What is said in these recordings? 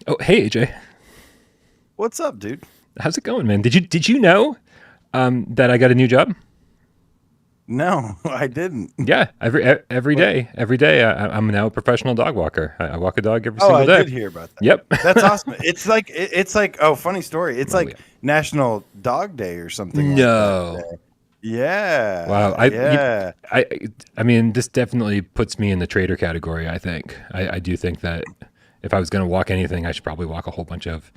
Oh, hey AJ, What's up, dude? how's it going, man? Did you know that I got a new job? No, I didn't. Yeah, What? every day I'm now a professional dog walker. I walk a dog every Oh, single I day. did hear about that. Yep. That's awesome. It's like oh, funny story. It's Oh yeah. like National Dog Day or something like that No. today. Wow. Yeah, yeah. I I mean, this definitely puts me in the trader category. I think I do think that if I was going to walk anything, I should probably walk a whole bunch of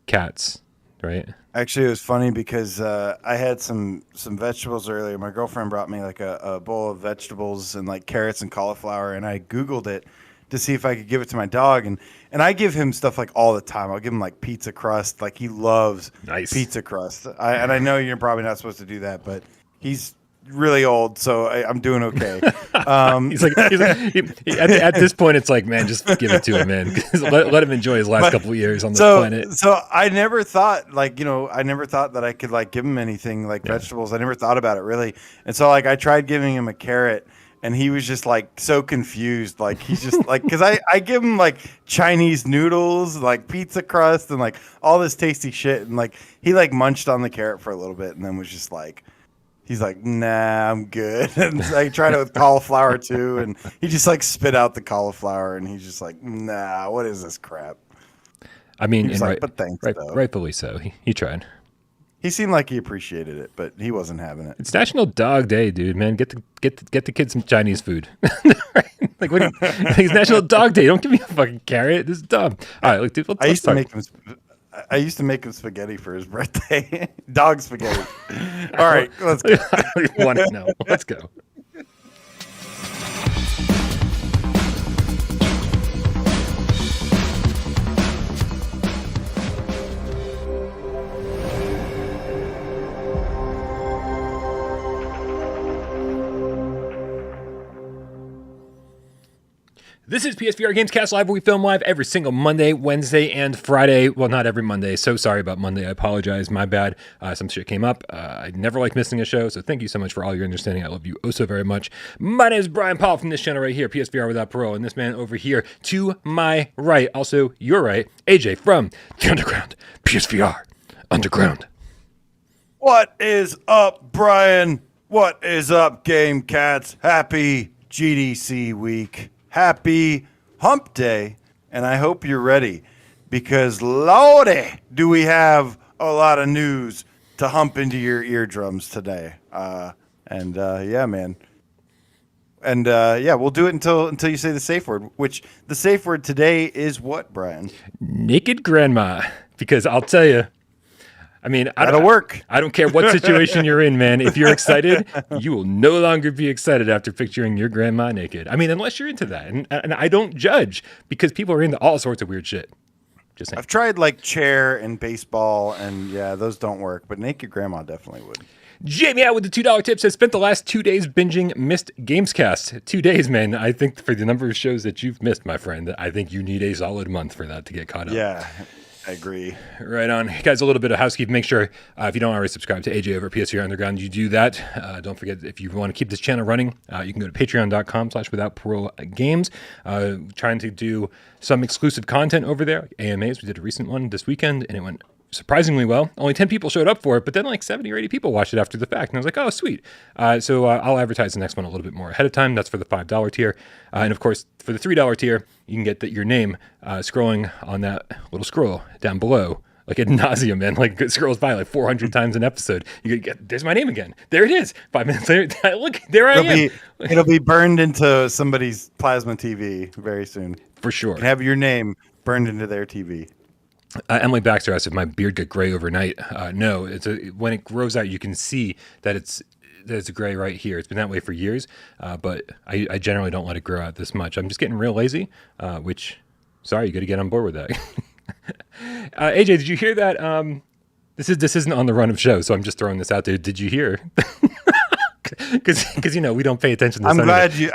cats, right? Actually, it was funny because I had some vegetables earlier. My girlfriend brought me like a bowl of vegetables and like carrots and cauliflower, and I Googled it to see if I could give it to my dog. And I give him stuff like all the time. I'll give him like pizza crust. Like he loves Nice. pizza crust. And I know you're probably not supposed to do that, but he's really old, so I'm doing okay. At this point, it's like, man, just give it to him, man. Let him enjoy his last But couple of years on this so planet. so I never thought like, I never thought that I could like give him anything like Yeah. vegetables. I never thought about it really. And so like I tried giving him a carrot and he was just like so confused. Like he's just like cuz I give him like Chinese noodles, like pizza crust and like all this tasty shit and like he like munched on the carrot for a little bit and then was just like he's like, nah, I'm good. And I tried it with cauliflower too, and he just like spit out the cauliflower, and he's just like, nah, what is this crap? I He mean, was like, but thanks though. rightfully so. He tried. He seemed like he appreciated it, but he wasn't having it. It's National Dog Day, dude. Man, get the kids some Chinese food. Right? Like, what? It's National Dog Day. Don't give me a fucking carrot. This is dumb. All right, look, dude. I Let's used to talk. make him. I used to make him spaghetti for his birthday. Dog spaghetti. All right, let's go. I want to know. Let's go. This is PSVR GamesCast Live, where we film live every single Monday, Wednesday, and Friday. Well, not every Monday. So sorry about Monday. I apologize. My bad. Some shit came up. I never like missing a show, so thank you so much for all your understanding. I love you oh so very much. My name is Brian Paul from this channel right here, PSVR Without Parole, and this man over here to my right, also your right, AJ from the Underground, PSVR Underground. What is up, Brian? What is up, Game Cats? Happy GDC week. Happy Hump Day. And I hope you're ready because, lordy, do we have a lot of news to hump into your eardrums today. Yeah, man. And yeah, we'll do it until you say the safe word, which the safe word today is what, Brian? Naked grandma. Because I'll tell you, I mean, That'll work. I don't care what situation you're in, man. If you're excited, you will no longer be excited after picturing your grandma naked. I mean, unless you're into that. And I don't judge because people are into all sorts of weird shit. Just saying. I've tried like chair and baseball, and yeah, those don't work, but naked grandma definitely would. Jamie out with the $2 tip says, spent the last 2 days binging missed GamesCast. 2 days, man. I think for the number of shows that you've missed, my friend, I think you need a solid month for that to get caught up. Yeah, I agree. Right on. Guys, a little bit of housekeeping. Make sure, if you don't already subscribe to AJ over at PSVR Underground, you do that. Don't forget, if you want to keep this channel running, you can go to patreon.com/withoutparolegames. Trying to do some exclusive content over there, like AMAs. We did a recent one this weekend, and it went surprisingly well. Only 10 people showed up for it, but then like 70 or 80 people watched it after the fact. And I was like, oh, sweet. So I'll advertise the next one a little bit more ahead of time. That's for the $5 tier. And of course, for the $3 tier, you can get your name scrolling on that little scroll down below. Like ad nauseum, man. Like it scrolls by like 400 times an episode. You get, there's my name again. There it is. 5 minutes later, look, there I am. It'll be burned into somebody's plasma TV very soon. For sure. You can have your name burned into their TV. Emily Baxter asked if my beard get gray overnight. No, when it grows out, you can see that it's gray right here. It's been that way for years, but I generally don't let it grow out this much. I'm just getting real lazy, which, sorry, you got to get on board with that. AJ, did you hear that? This isn't on the run of show, so I'm just throwing this out there. Did you hear? Because we don't pay attention to this.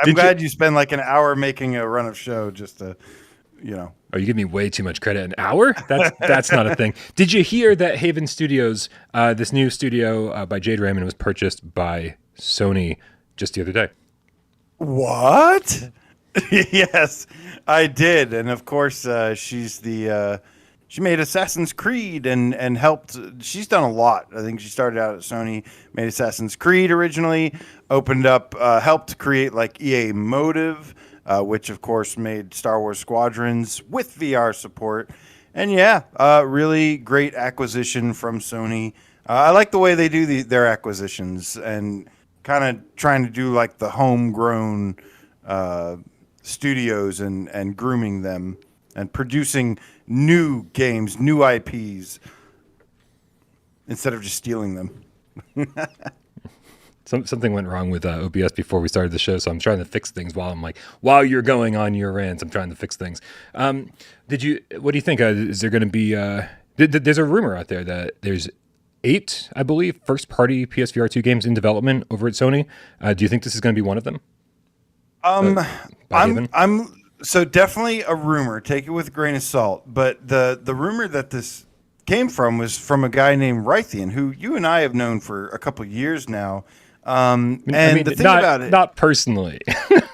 I'm glad you spend like an hour making a run of show just to, Oh, you give me way too much credit. An hour? That's not a thing. Did you hear that Haven Studios, this new studio by Jade Raymond, was purchased by Sony just the other day? What? Yes, I did, and of course, she made Assassin's Creed and helped. She's done a lot. I think she started out at Sony, made Assassin's Creed originally, opened up, helped create like EA Motive, which of course made Star Wars Squadrons with VR support, and yeah, really great acquisition from Sony. I like the way they do their acquisitions and kind of trying to do like the homegrown studios and grooming them and producing new games, new IPs instead of just stealing them. Something went wrong with OBS before we started the show, so I'm trying to fix things while you're going on your rants. I'm trying to fix things. What do you think? Is there going to be? There's a rumor out there that there's 8, I believe, first-party PSVR 2 games in development over at Sony. Do you think this is going to be one of them? I'm so definitely a rumor. Take it with a grain of salt. But the rumor that this came from was from a guy named Raytheon, who you and I have known for a couple of years now. The thing about it, not personally.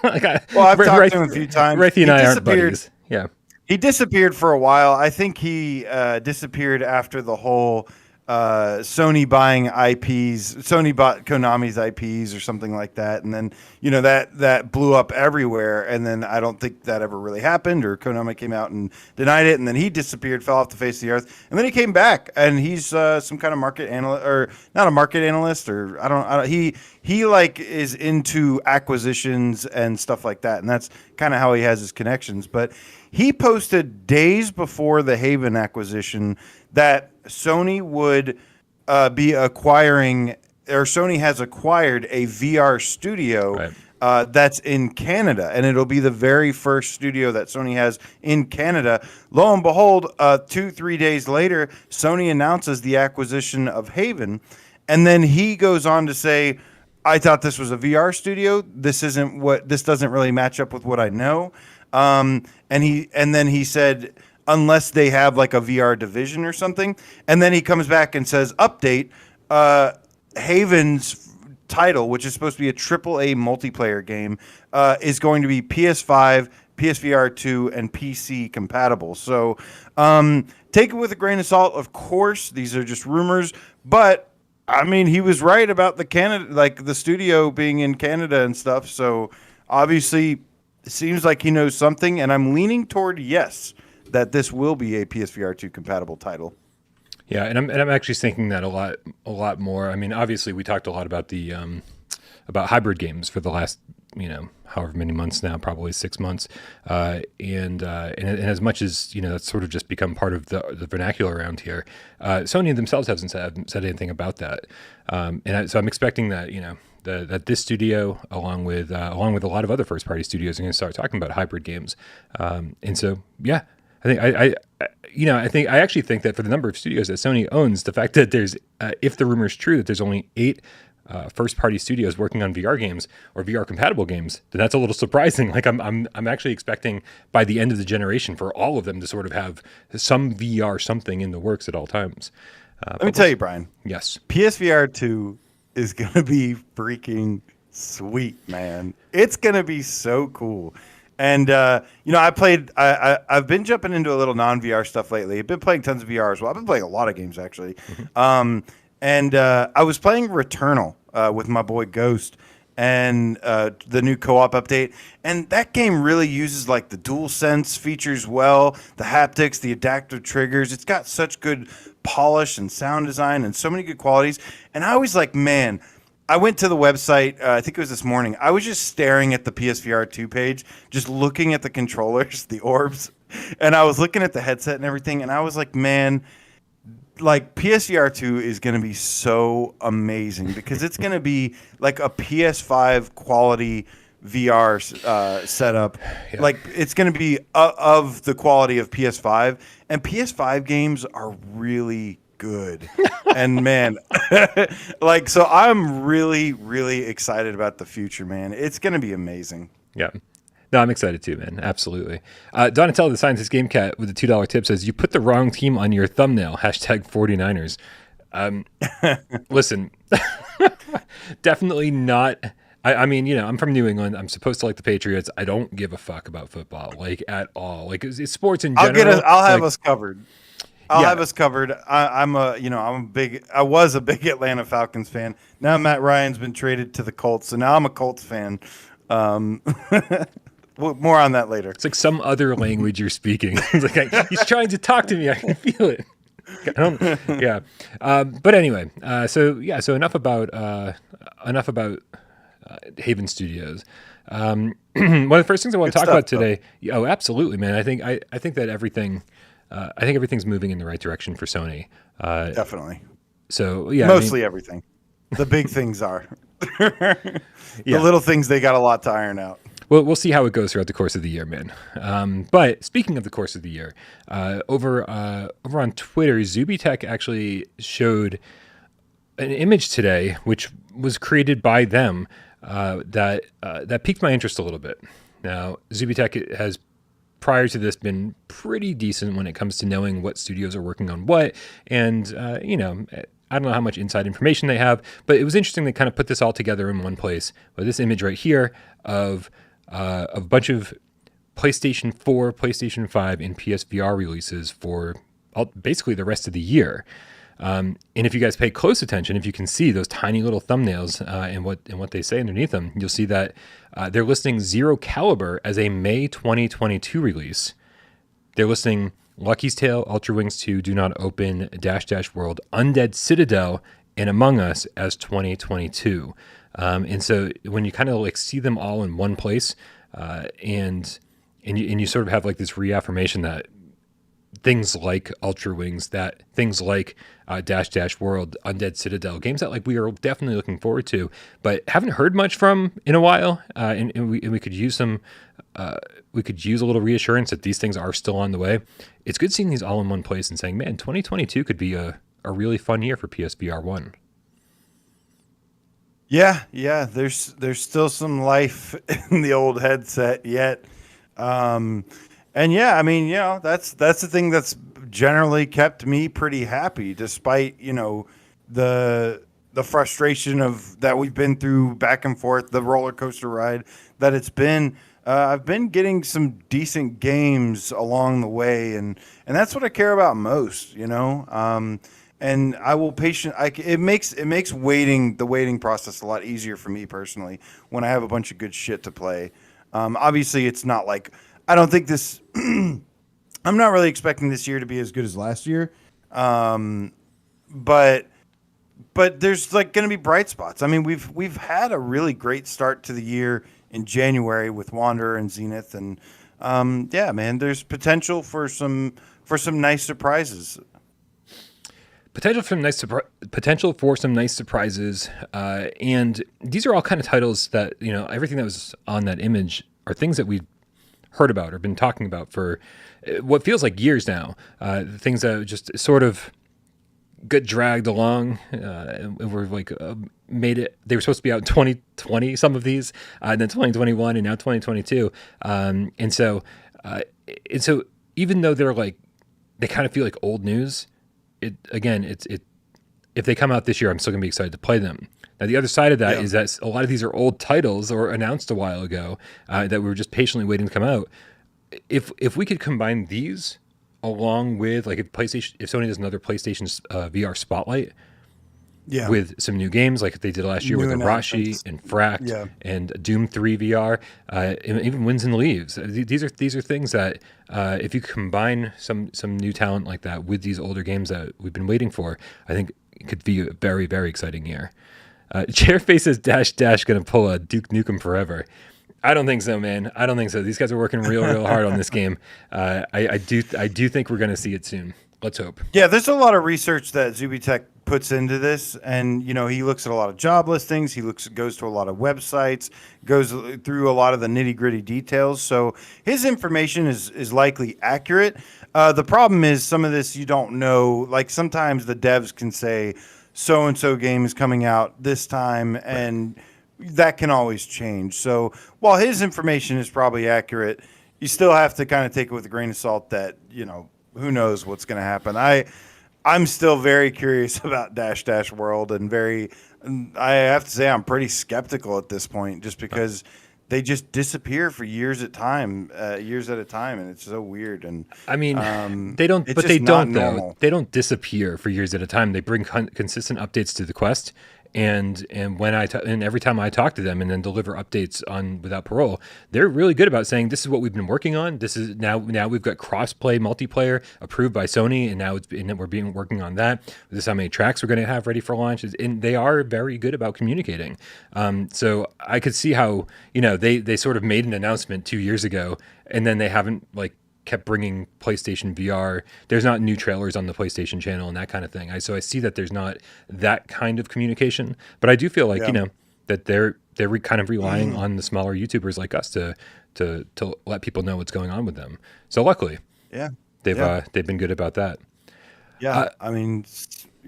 I've talked to him a few times. Raytheon and I aren't buddies. Yeah, he disappeared for a while. I think he disappeared after the whole Sony buying IPs. Sony bought Konami's IPs or something like that, and then that blew up everywhere. And then I don't think that ever really happened, or Konami came out and denied it, and then he disappeared, fell off the face of the earth, and then he came back, and he's some kind of market analyst, or not a market analyst, or I don't. He like is into acquisitions and stuff like that, and that's kind of how he has his connections. But he posted days before the Haven acquisition that Sony would be acquiring, or Sony has acquired a VR studio that's in Canada, and it'll be the very first studio that Sony has in Canada. Lo and behold, 2-3 days later, Sony announces the acquisition of Haven, and then he goes on to say, "I thought this was a VR studio. This doesn't really match up with what I know." And then he said, unless they have like a VR division or something. And then he comes back and says, update, Haven's title, which is supposed to be a AAA multiplayer game, is going to be PS5, PSVR 2, and PC compatible. So take it with a grain of salt. Of course, these are just rumors, but I mean, he was right about the studio being in Canada and stuff. So obviously, it seems like he knows something, and I'm leaning toward yes, that this will be a PSVR 2 compatible title. Yeah, and I'm actually thinking that a lot more. I mean, obviously, we talked a lot about the about hybrid games for the last however many months now, probably 6 months, and as much as that's sort of just become part of the vernacular around here. Sony themselves hasn't said anything about that, so I'm expecting that that this studio, along with a lot of other first party studios, are going to start talking about hybrid games, and so yeah. I actually think that for the number of studios that Sony owns, the fact that there's, if the rumor is true, that there's only 8 first-party studios working on VR games or VR-compatible games, then that's a little surprising. Like I'm actually expecting by the end of the generation for all of them to sort of have some VR something in the works at all times. Let me tell you, Brian. Yes. PSVR 2 is going to be freaking sweet, man. It's going to be so cool. And, I've been jumping into a little non-VR stuff lately. I've been playing tons of VR as well. I've been playing a lot of games, actually. I was playing Returnal with my boy Ghost and the new co-op update. And that game really uses, like, the DualSense features well, the haptics, the adaptive triggers. It's got such good polish and sound design and so many good qualities. And I was like, man... I went to the website, I think it was this morning. I was just staring at the PSVR 2 page, just looking at the controllers, the orbs, and I was looking at the headset and everything, and I was like, man, like PSVR 2 is going to be so amazing because it's going to be like a PS5 quality VR setup. Yeah. Like it's going to be of the quality of PS5, and PS5 games are really good. And man, so I'm really, really excited about the future, man. It's going to be amazing. Yeah. No, I'm excited too, man. Absolutely. Donatello, the Scientist Gamecat with a $2 tip says, you put the wrong team on your thumbnail, #49ers. Listen, definitely not I mean, I'm from New England. I'm supposed to like the Patriots. I don't give a fuck about football, like at all. Like it's sports in general. I'll have like, us covered. I'll yeah, have us covered. I was a big Atlanta Falcons fan. Now Matt Ryan's been traded to the Colts, so now I'm a Colts fan. More on that later. it's like some other language you're speaking. It's like he's trying to talk to me. I can feel it. I don't, yeah. But anyway, so enough about Haven Studios. One of the first things I want to talk about today. Oh, absolutely, man. I think that everything. I think everything's moving in the right direction for Sony. Definitely. So yeah, Mostly everything. The big things are. The little things, they got a lot to iron out. Well, we'll see how it goes throughout the course of the year, man. But speaking of the course of the year, over on Twitter, Zubitech actually showed an image today, which was created by them, that piqued my interest a little bit. Now, Zubitech has, prior to this, been pretty decent when it comes to knowing what studios are working on what, and I don't know how much inside information they have, but it was interesting they kind of put this all together in one place. But this image right here of a bunch of PlayStation 4, PlayStation 5, and PSVR releases for basically the rest of the year. And if you guys pay close attention, if you can see those tiny little thumbnails and what they say underneath them, you'll see that they're listing Zero Caliber as a May 2022 release. They're listing Lucky's Tale, Ultra Wings 2, Do Not Open, Dash Dash World, Undead Citadel, and Among Us as 2022. And so when you kind of like see them all in one place, and you sort of have like this reaffirmation that things like Ultra Wings, that things like Dash Dash World, Undead Citadel, games that like we are definitely looking forward to, but haven't heard much from in a while, and we could use some, we could use a little reassurance that these things are still on the way. It's good seeing these all in one place and saying, man, 2022 could be a really fun year for PSVR 1. Yeah, there's still some life in the old headset yet. And yeah, I mean, that's the thing that's generally kept me pretty happy, despite, the frustration of that we've been through back and forth, the roller coaster ride that it's been. I've been getting some decent games along the way, and that's what I care about most, and I will it makes the waiting process a lot easier for me personally when I have a bunch of good shit to play. Obviously, it's not like I don't think this. I'm not really expecting this year to be as good as last year, but there's like going to be bright spots. I mean, we've had a really great start to the year in January with Wanderer and Zenith, and yeah, man, there's potential for some nice surprises. Potential for some nice surprises, and these are all kind of titles that everything that was on that image are things that we've heard about or been talking about for what feels like years now. Things that just sort of got dragged along, and were like made it. They were supposed to be out in 2020, some of these, and then 2021, and now 2022. And so even though they kind of feel like old news. If they come out this year, I'm still gonna be excited to play them. Now, the other side of that is that a lot of these are old titles or announced a while ago that we were just patiently waiting to come out. If we could combine these along with if Sony does another PlayStation VR Spotlight, with some new games like they did last year with Arashi and Fract and Doom 3 VR, and even Winds and Leaves. These are things that if you combine some new talent like that with these older games that we've been waiting for, I think it could be a very, very exciting year. Chairface says Dash Dash gonna pull a Duke Nukem Forever. I don't think so, man. I don't think so. These guys are working real hard on this game. I do think we're gonna see it soon. Let's hope. Yeah, there's a lot of research that Zubitech puts into this, and he looks at a lot of job listings, goes to a lot of websites, goes through a lot of the nitty-gritty details, so his information is likely accurate. The problem is some of this you don't know. Like sometimes the devs can say so and so game is coming out this time, and that can always change. So while his information is probably accurate, you still have to kind of take it with a grain of salt that who knows what's going to happen. I'm still very curious about Dash Dash World, and I have to say I'm pretty skeptical at this point, just because they just disappear for years at a time, and it's so weird. And I mean, they don't, it's but just they not don't though. normal. They don't disappear for years at a time. They bring consistent updates to the Quest, and and every time I talk to them and then deliver updates on Without Parole, they're really good about saying this is what we've been working on. This is now we've got cross-play multiplayer approved by Sony, and now we're working on that. This is how many tracks we're going to have ready for launch, and they are very good about communicating. So I could see how they sort of made an announcement 2 years ago, and then they haven't kept bringing PlayStation VR. There's not new trailers on the PlayStation channel and that kind of thing. So I see that there's not that kind of communication, but I do feel like that they're kind of relying on the smaller YouTubers like us to let people know what's going on with them. So luckily, they've been good about that. Yeah, I mean,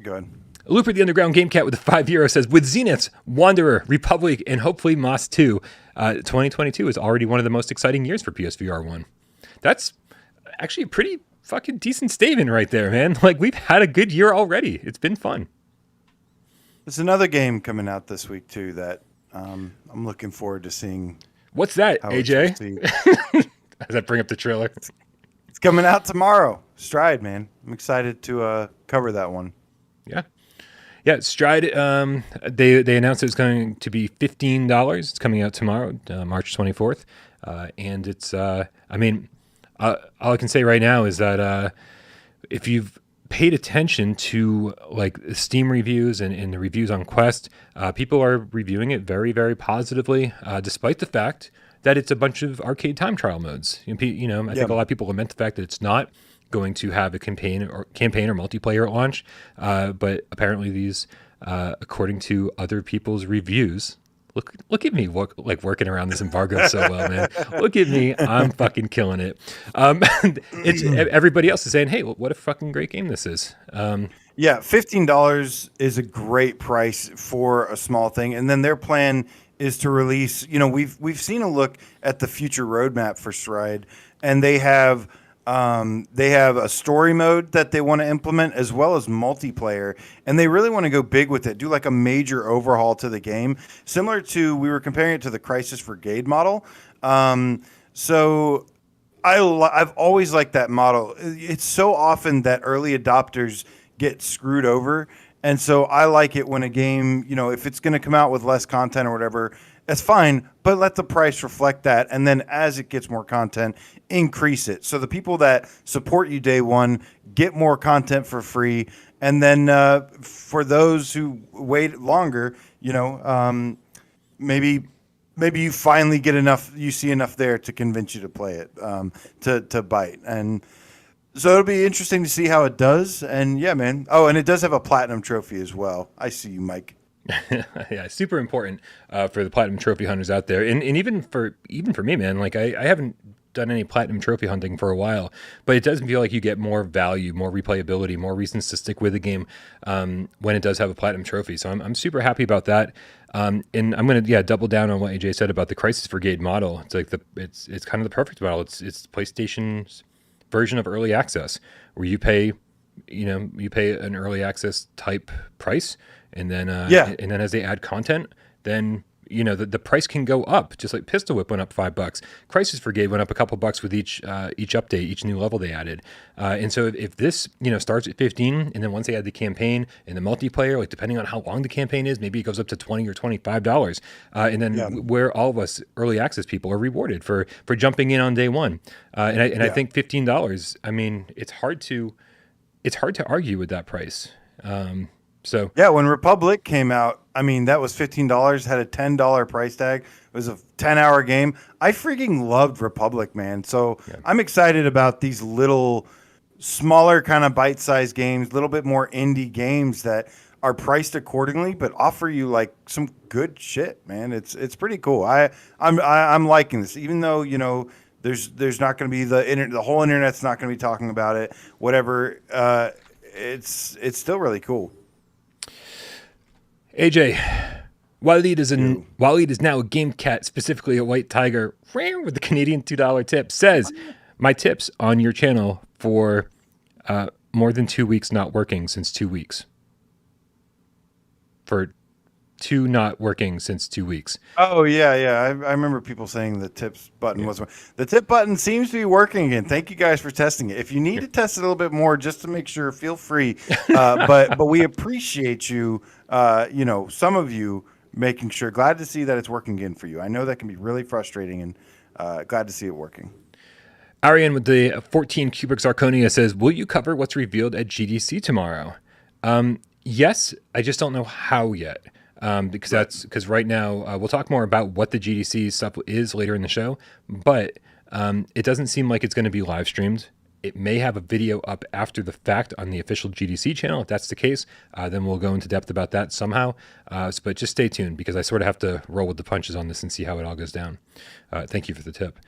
go ahead. Looper the Underground Gamecat with a €5 says, with Zenith, Wanderer, Republic, and hopefully Moss 2, 2022 is already one of the most exciting years for PSVR 1. That's actually a pretty fucking decent statement right there, man. Like, we've had a good year already. It's been fun. There's another game coming out this week too that I'm looking forward to seeing. What's that, AJ? Does that bring up the trailer? It's coming out tomorrow. Stride, man. I'm excited to cover that one. Yeah, Stride. They announced it was going to be $15. It's coming out tomorrow, March 24th, and it's. All I can say right now is that if you've paid attention to Steam reviews and the reviews on Quest, people are reviewing it very, very positively, despite the fact that it's a bunch of arcade time trial modes. I think a lot of people lament the fact that it's not going to have a campaign or multiplayer at launch, but apparently these, according to other people's reviews. Look at me working around this embargo so well, man. Look at me. I'm fucking killing it. It's everybody else is saying, hey, what a fucking great game this is. Yeah, $15 is a great price for a small thing. And then their plan is to release, we've seen a look at the future roadmap for Stride, and they have a story mode that they want to implement as well as multiplayer, and they really want to go big with it, do like a major overhaul to the game, similar to, we were comparing it to the Crisis Brigade model. So I've always liked that model. It's so often that early adopters get screwed over, and so I like it when a game, if it's going to come out with less content or whatever, that's fine, but let the price reflect that. And then as it gets more content, increase it. So the people that support you day one get more content for free. And then for those who wait longer, maybe you finally get enough, you see enough there to convince you to play it, to bite. And so it'll be interesting to see how it does. And yeah, man. Oh, and it does have a platinum trophy as well. I see you, Mike. Yeah, super important for the platinum trophy hunters out there, and even for me, man. Like I haven't done any platinum trophy hunting for a while, but it does feel like you get more value, more replayability, more reasons to stick with the game when it does have a platinum trophy. So I'm super happy about that. And I'm gonna double down on what AJ said about the Crisis Brigade model. It's like it's kind of the perfect model. It's PlayStation's version of early access, where you pay an early access type price. And then, and then as they add content, then the price can go up. Just like Pistol Whip went up $5, Crisis Brigade went up a couple bucks with each update, each new level they added. And so if this starts at 15, and then once they add the campaign and the multiplayer, depending on how long the campaign is, maybe it goes up to $20 or $25. And then where all of us early access people are rewarded for jumping in on day one. I think $15. I mean, it's hard to argue with that price. So yeah, when Republic came out, I mean, that was $15, had a $10 price tag. It was a 10-hour game. I freaking loved Republic, man. So I'm excited about these little smaller kind of bite-sized games, a little bit more indie games that are priced accordingly, but offer you some good shit, man. It's pretty cool. I'm liking this, even though there's not going to be the whole internet's not going to be talking about it. Whatever, it's still really cool. AJ, Waleed is now a game cat, specifically a white tiger, with the Canadian $2 tip, says, my tips on your channel for more than 2 weeks not working since 2 weeks. For 2 not working since 2 weeks. Oh yeah. I remember people saying the tips button wasn't. The tip button seems to be working again. Thank you guys for testing it. If you need to test it a little bit more, just to make sure, feel free. But we appreciate you. Some of you making sure. Glad to see that it's working again for you. I know that can be really frustrating, and glad to see it working. Arian with the 14 cubic zirconia says, "Will you cover what's revealed at GDC tomorrow?" Yes, I just don't know how yet. Because right now we'll talk more about what the GDC stuff is later in the show, but it doesn't seem like it's going to be live streamed. It may have a video up after the fact on the official GDC channel. If that's the case, then we'll go into depth about that somehow. But just stay tuned, because I sort of have to roll with the punches on this and see how it all goes down. Thank you for the tip.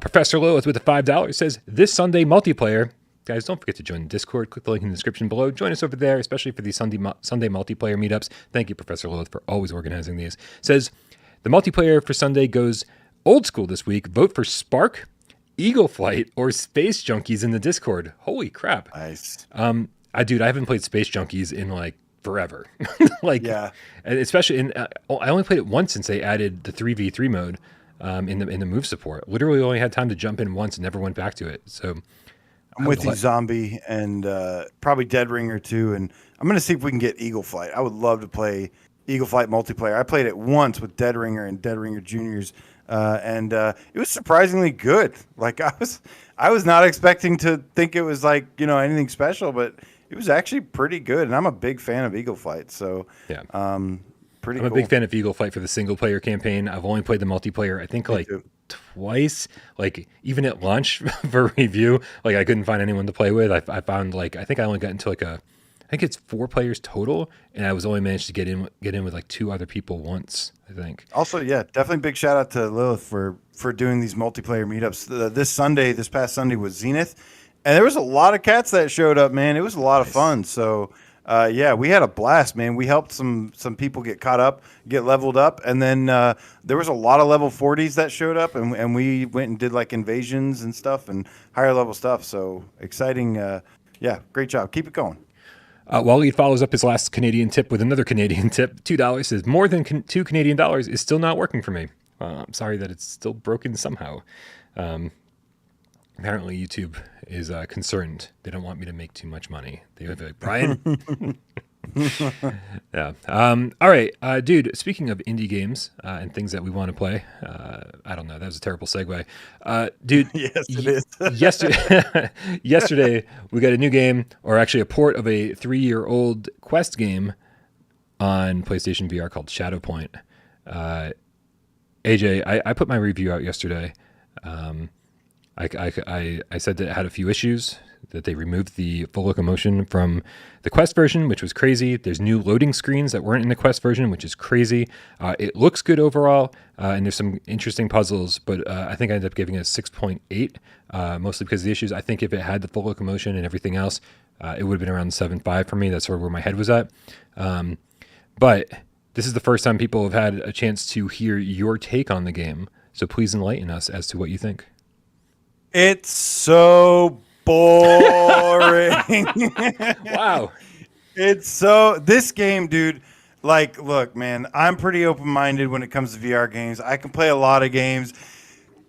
Professor Lilith with the $5 says, "This Sunday multiplayer." Guys, don't forget to join the Discord. Click the link in the description below. Join us over there, especially for these Sunday multiplayer meetups. Thank you, Professor Lilith, for always organizing these. Says, "The multiplayer for Sunday goes old school this week. Vote for Spark, Eagle Flight, or Space Junkies in the Discord." Holy crap. Nice. I haven't played Space Junkies in like forever. Yeah. And especially I only played it once since they added the 3v3 mode in the move support. Literally only had time to jump in once and never went back to it. So I'm with you, Zombie, and probably Dead Ringer too. And I'm going to see if we can get Eagle Flight. I would love to play Eagle Flight multiplayer. I played it once with Dead Ringer and Dead Ringer Juniors, and it was surprisingly good. Like I was not expecting to think it was like anything special, but it was actually pretty good. And I'm a big fan of Eagle Flight, so yeah, pretty. I'm a big fan of Eagle Flight for the single player campaign. I've only played the multiplayer, I think, twice, like even at launch for review. Like I couldn't find anyone to play with. I found I think I only got into I think it's 4 players total, and I was only managed to get in with like 2 other people once, I think. Also, yeah, definitely big shout out to Lilith for doing these multiplayer meetups. This past Sunday was Zenith, and there was a lot of cats that showed up, man. It was a lot of fun. So yeah, we had a blast, man. We helped some people get caught up, get leveled up, and then there was a lot of level 40s that showed up, and we went and did like invasions and stuff and higher level stuff. So exciting. Yeah, great job. Keep it going. Waleed follows up his last Canadian tip with another Canadian tip. $2 says, "More than $2 Canadian is still not working for me. I'm sorry that it's still broken somehow." Apparently YouTube is concerned. They don't want me to make too much money. They're like, "Brian." Yeah. All right, dude. Speaking of indie games and things that we want to play, I don't know. That was a terrible segue, dude. Yes, it is. Yesterday we got a new game, or actually a port of a 3-year-old Quest game on PlayStation VR called Shadow Point. AJ, I put my review out yesterday. I said that it had a few issues, that they removed the full locomotion from the Quest version, which was crazy. There's new loading screens that weren't in the Quest version, which is crazy. It looks good overall, and there's some interesting puzzles, but I think I ended up giving it a 6.8, mostly because of the issues. I think if it had the full locomotion and everything else, it would have been around 7.5 for me. That's sort of where my head was at. But this is the first time people have had a chance to hear your take on the game, so please enlighten us as to what you think. It's so boring. Wow. This game, dude, like, look, man, I'm pretty open-minded when it comes to VR games. I can play a lot of games.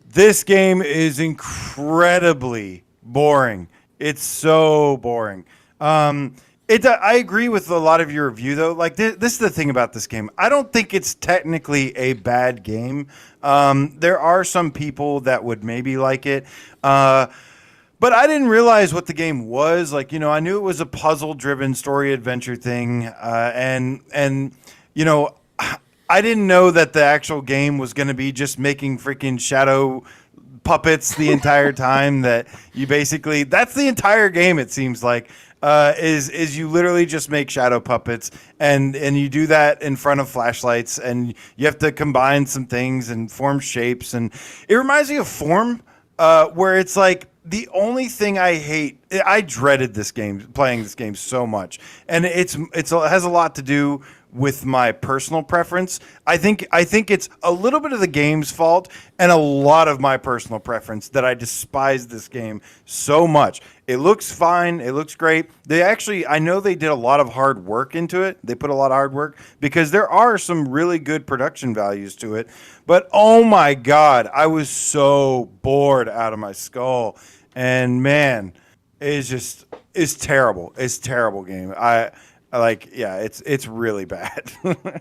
This game is incredibly boring. It's so boring. I agree with a lot of your review, though. Like, this is the thing about this game. I don't think it's technically a bad game. There are some people that would maybe like it. But I didn't realize what the game was. Like, I knew it was a puzzle-driven story adventure thing. And I didn't know that the actual game was going to be just making freaking shadow puppets the entire time. That you basically, that's the entire game, it seems like. Is you literally just make shadow puppets, and you do that in front of flashlights, and you have to combine some things and form shapes. And it reminds me of Form, where it's like, the only thing I dreaded playing this game so much, and it has a lot to do with my personal preference. I think it's a little bit of the game's fault and a lot of my personal preference that I despise this game so much. It looks fine. It looks great. I know they did a lot of hard work into it. They put a lot of hard work because there are some really good production values to it. But oh my God, I was so bored out of my skull. And man, it's terrible. It's a terrible game. It's really bad. I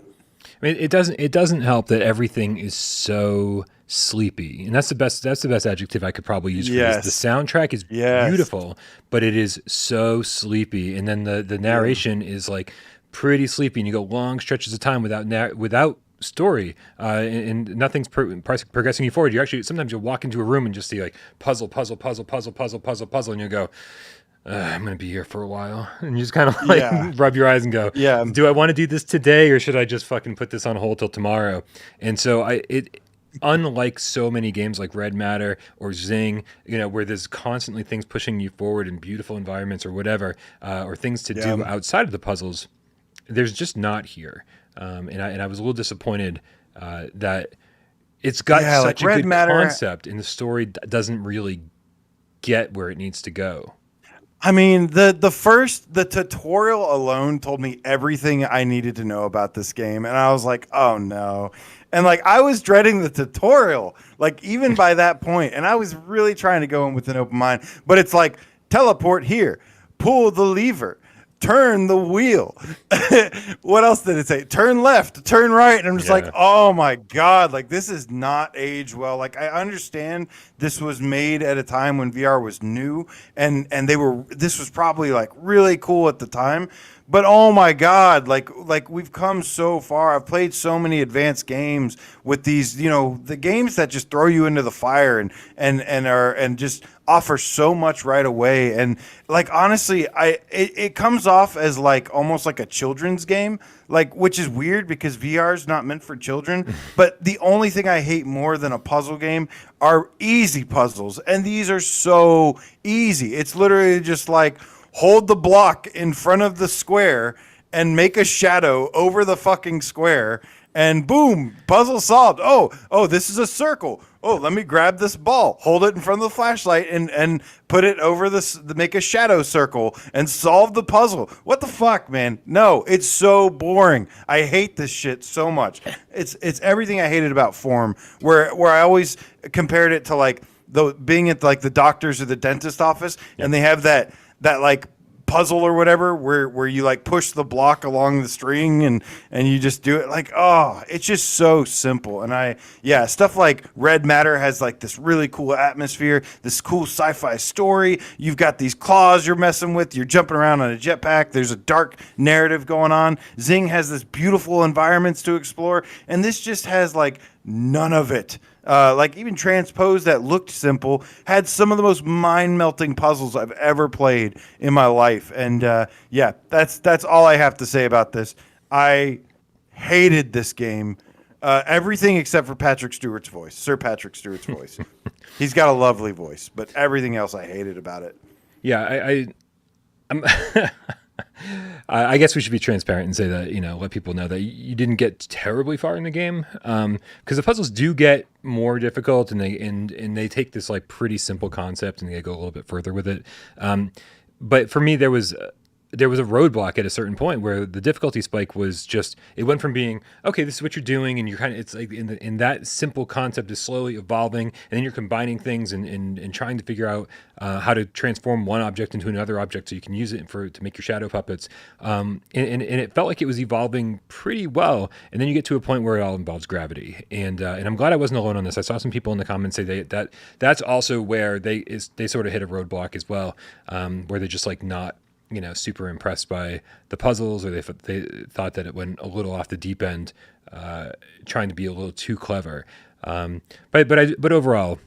mean, it doesn't help that everything is so sleepy, and that's the best adjective I could probably use for this. The soundtrack is beautiful, but it is so sleepy, and then the narration is like pretty sleepy, and you go long stretches of time without story, and nothing's progressing you forward. You actually sometimes you'll walk into a room and just see like puzzle, and you go, I'm going to be here for a while. And you just kind of rub your eyes and go, do I want to do this today or should I just fucking put this on hold till tomorrow? And so unlike so many games like Red Matter or Zing, where there's constantly things pushing you forward in beautiful environments or whatever, or things to do outside of the puzzles, there's just not here. And I was a little disappointed that it's got such a good concept and the story doesn't really get where it needs to go. I mean, the tutorial alone told me everything I needed to know about this game, and I was like, oh no. And like I was dreading the tutorial, like even by that point, and I was really trying to go in with an open mind. But it's like teleport here, pull the lever, turn the wheel. What else did it say? Turn left, turn right. And I'm just like, oh my God, like this is not aged well. Like I understand this was made at a time when VR was new and this was probably like really cool at the time. But oh my God, like we've come so far. I've played so many advanced games with these, the games that just throw you into the fire and just offer so much right away. And like honestly, it comes off as like almost like a children's game, like which is weird because VR is not meant for children. But the only thing I hate more than a puzzle game are easy puzzles, and these are so easy. It's literally just like hold the block in front of the square and make a shadow over the fucking square and boom, puzzle solved. Oh, this is a circle. Oh, let me grab this ball, hold it in front of the flashlight and put it over this, make a shadow circle and solve the puzzle. What the fuck, man? No, it's so boring. I hate this shit so much. It's everything I hated about Form, where I always compared it to like being at like the doctor's or the dentist office and they have that like puzzle or whatever where you like push the block along the string and you just do it like, oh, it's just so simple. And stuff like Red Matter has like this really cool atmosphere, this cool sci-fi story. You've got these claws you're messing with, you're jumping around on a jetpack, there's a dark narrative going on. Zing has this beautiful environments to explore, and this just has like none of it. Like even Transpose, that looked simple, had some of the most mind-melting puzzles I've ever played in my life. And that's all I have to say about this. I hated this game. Everything except for Patrick Stewart's voice, Sir Patrick Stewart's voice. He's got a lovely voice, but everything else I hated about it. Yeah, I'm I guess we should be transparent and say that, let people know that you didn't get terribly far in the game, because the puzzles do get more difficult, and they take this like pretty simple concept and they go a little bit further with it. But for me, there was a roadblock at a certain point where the difficulty spike was just, it went from being, okay, this is what you're doing, and you're kind of, it's like in that simple concept is slowly evolving, and then you're combining things and trying to figure out how to transform one object into another object so you can use it to make your shadow puppets. And it felt like it was evolving pretty well, and then you get to a point where it all involves gravity. And I'm glad I wasn't alone on this. I saw some people in the comments say that's also where they sort of hit a roadblock as well, where they're just like not, super impressed by the puzzles, or they thought that it went a little off the deep end, trying to be a little too clever. But overall,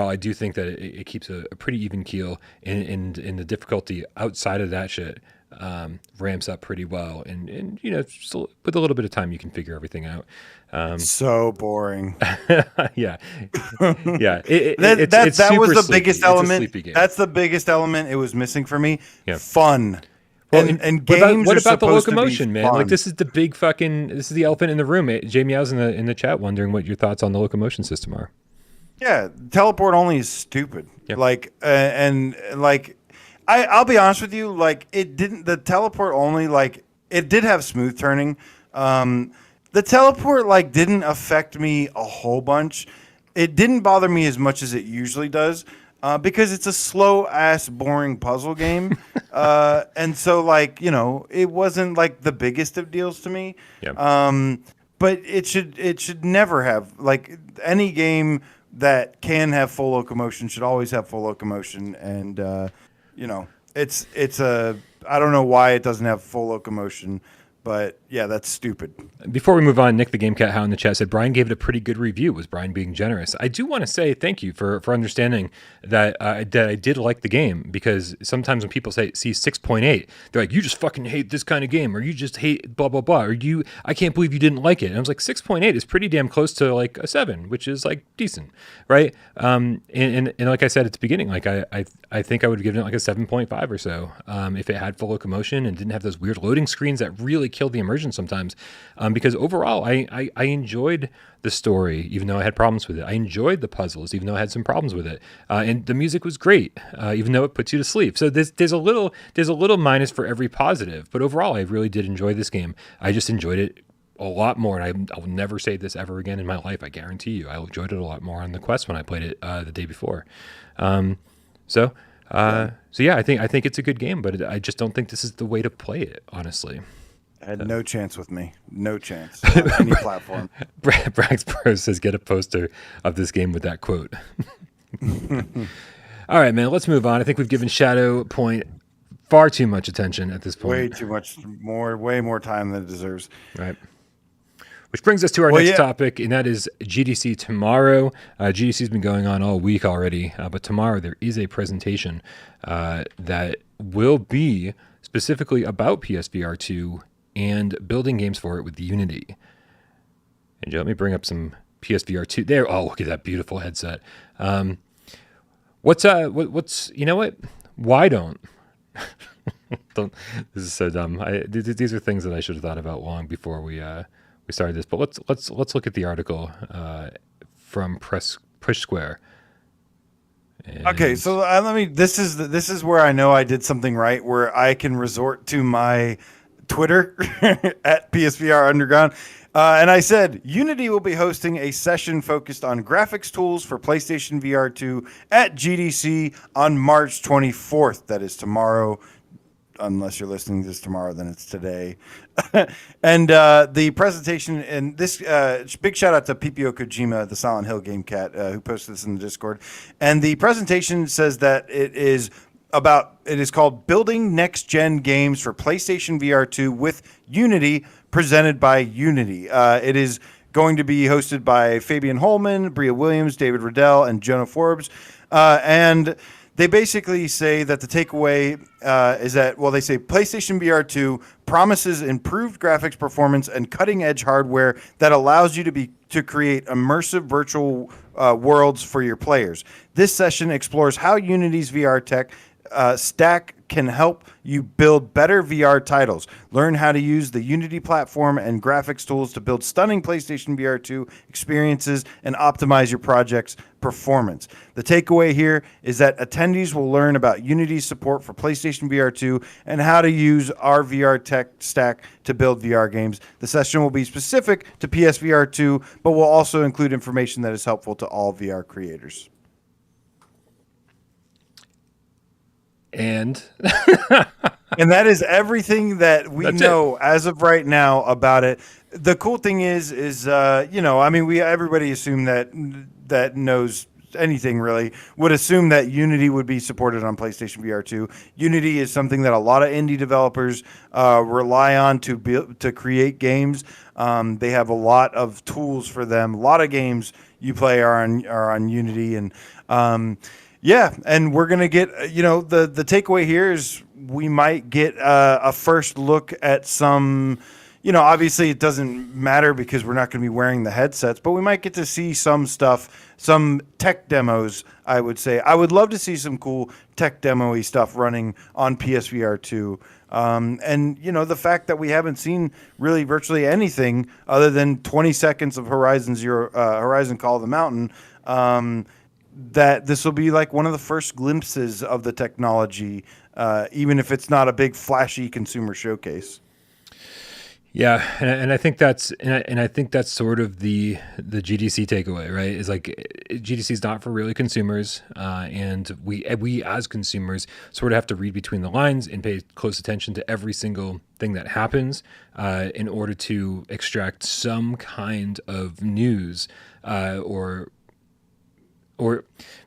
I do think that it keeps a pretty even keel, and the difficulty outside of that shit ramps up pretty well, and just with a little bit of time you can figure everything out. So boring. Yeah. That was the biggest element. That's the biggest element it was missing for me. Yeah. Fun. Well, and what about games what are about the supposed to be locomotion, man? Like fun. this is the elephant in the room. Jamie, I was in the chat wondering what your thoughts on the locomotion system are. Yeah, teleport only is stupid. Yeah. Like, and like, I'll be honest with you. Like, it didn't. The teleport only, like, it did have smooth turning. The teleport like didn't affect me a whole bunch. It didn't bother me as much as it usually does. Because it's a slow ass boring puzzle game, and so like it wasn't like the biggest of deals to me. Yeah. But it should never have, like, any game that can have full locomotion should always have full locomotion, and it's a, I don't know why it doesn't have full locomotion, but yeah, that's stupid. Before we move on, Nick the GameCat How in the chat said Brian gave it a pretty good review. Was Brian being generous? I do want to say thank you for understanding that that I did like the game, because sometimes when people see 6.8, they're like, you just fucking hate this kind of game, or you just hate blah blah blah, or I can't believe you didn't like it. And I was like, 6.8 is pretty damn close to like a 7, which is like decent, right? And like I said at the beginning, like I think I would have given it like a 7.5 or so if it had full locomotion and didn't have those weird loading screens that really kill the immersion sometimes. Because overall, I enjoyed the story, even though I had problems with it. I enjoyed the puzzles, even though I had some problems with it. And the music was great, even though it puts you to sleep. So there's a little minus for every positive. But overall, I really did enjoy this game. I just enjoyed it a lot more, and I will never say this ever again in my life. I guarantee you, I enjoyed it a lot more on the Quest when I played it the day before. So yeah, I think it's a good game, but I just don't think this is the way to play it, honestly. Had no chance with me. No chance on any platform. Brax Pro says, get a poster of this game with that quote. All right, man, let's move on. I think we've given Shadow Point far too much attention at this point. Way too much way more time than it deserves. Right. Which brings us to our next topic, and that is GDC tomorrow. GDC's been going on all week already, but tomorrow there is a presentation that will be specifically about PSVR 2 and building games for it with Unity. And let me bring up some PSVR 2 there. Oh, look at that beautiful headset. What's you know what? Why don't this is so dumb. These are things that I should have thought about long before we started this. But let's look at the article from Push Square. Okay, so let me. This is where I know I did something right, where I can resort to my Twitter at PSVR Underground. And I said, Unity will be hosting a session focused on graphics tools for PlayStation VR 2 at GDC on March 24th. That is tomorrow. Unless you're listening to this tomorrow, then it's today. And the presentation, and this big shout out to PPO Kojima, the Silent Hill Game Cat, who posted this in the Discord. And the presentation says that it is called Building Next Gen Games for PlayStation VR 2 with Unity, presented by Unity. It is going to be hosted by Fabian Holman, Bria Williams, David Riddell, and Jonah Forbes. And they basically say that the takeaway is that, well, they say PlayStation VR 2 promises improved graphics performance and cutting-edge hardware that allows you to create immersive virtual worlds for your players. This session explores how Unity's VR tech stack can help you build better VR titles. Learn how to use the Unity platform and graphics tools to build stunning PlayStation VR 2 experiences and optimize your project's performance. The takeaway here is that attendees will learn about Unity's support for PlayStation VR 2 and how to use our VR tech stack to build VR games. The session will be specific to PSVR 2, but will also include information that is helpful to all VR creators. And and that is everything that we know as of right now about it. The cool thing is I mean, everybody assumed that knows anything really would assume that Unity would be supported on PlayStation VR 2. Unity is something that a lot of indie developers rely on to create games. They have a lot of tools for them. A lot of games you play are on Unity, and yeah, and we're gonna get the takeaway here is we might get a first look at some obviously it doesn't matter because we're not going to be wearing the headsets, but we might get to see some stuff, some tech demos, I would say. I would love to see some cool tech demo-y stuff running on PSVR 2. And, the fact that we haven't seen really virtually anything other than 20 seconds of Horizon Call of the Mountain, that this will be like one of the first glimpses of the technology, even if it's not a big flashy consumer showcase. Yeah, and I think that's I think that's sort of the GDC takeaway, right? Is like GDC is not for really consumers, and we as consumers sort of have to read between the lines and pay close attention to every single thing that happens in order to extract some kind of news or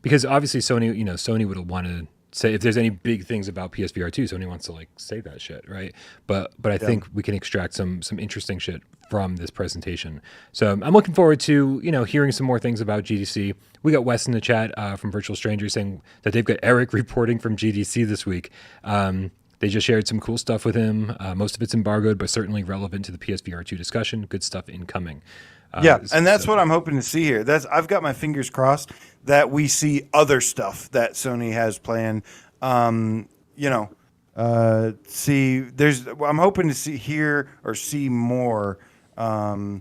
because obviously Sony would want to say if there's any big things about PSVR 2, Sony wants to like say that shit, right? But I think we can extract some interesting shit from this presentation. So I'm looking forward to hearing some more things about GDC. We got Wes in the chat from Virtual Strangers saying that they've got Eric reporting from GDC this week. They just shared some cool stuff with him. Most of it's embargoed, but certainly relevant to the PSVR 2 discussion. Good stuff incoming. And that's what I'm hoping to see here. I've got my fingers crossed that we see other stuff that Sony has planned. I'm hoping to hear or see more about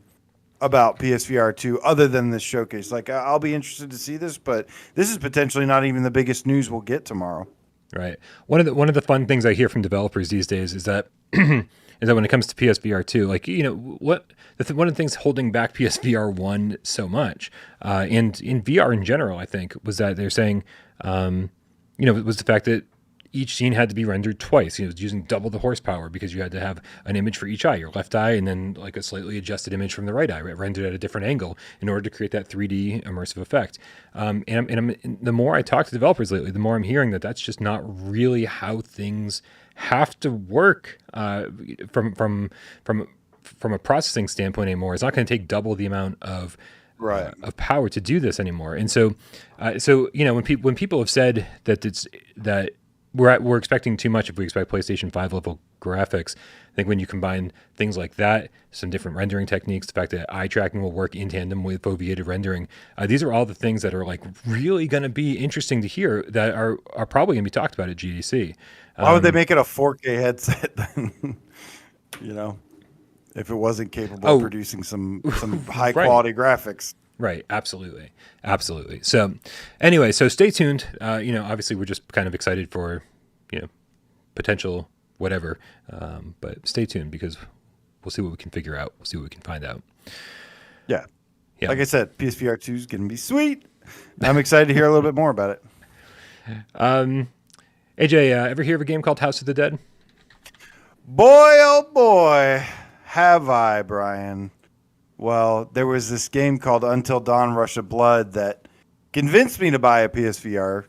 PSVR 2 other than this showcase. Like I'll be interested to see this, but this is potentially not even the biggest news we'll get tomorrow. Right. One of the fun things I hear from developers these days is that is that when it comes to PSVR 2, like one of the things holding back PSVR 1 so much, and in VR in general, I think, was that they're saying, it was the fact that each scene had to be rendered twice. Using double the horsepower because you had to have an image for each eye, your left eye, and then like a slightly adjusted image from the right eye, right, rendered at a different angle in order to create that 3D immersive effect. The more I talk to developers lately, the more I'm hearing that that's just not really how things have to work from a processing standpoint anymore. It's not going to take double the amount of power to do this anymore. And so when people have said that we're expecting too much if we expect PlayStation 5 level graphics, I think when you combine things like that, some different rendering techniques, the fact that eye tracking will work in tandem with foveated rendering, these are all the things that are like really going to be interesting to hear that are probably going to be talked about at GDC. Why would they make it a 4K headset then? If it wasn't capable of producing some high quality graphics. Right. Absolutely. So anyway, stay tuned. Obviously we're just kind of excited for, potential whatever. But stay tuned because we'll see what we can figure out. We'll see what we can find out. Yeah. Like I said, PSVR 2 is going to be sweet. I'm excited to hear a little bit more about it. AJ, ever hear of a game called House of the Dead? Boy, oh boy, have I, Brian. Well, there was this game called Until Dawn Rush of Blood that convinced me to buy a PSVR,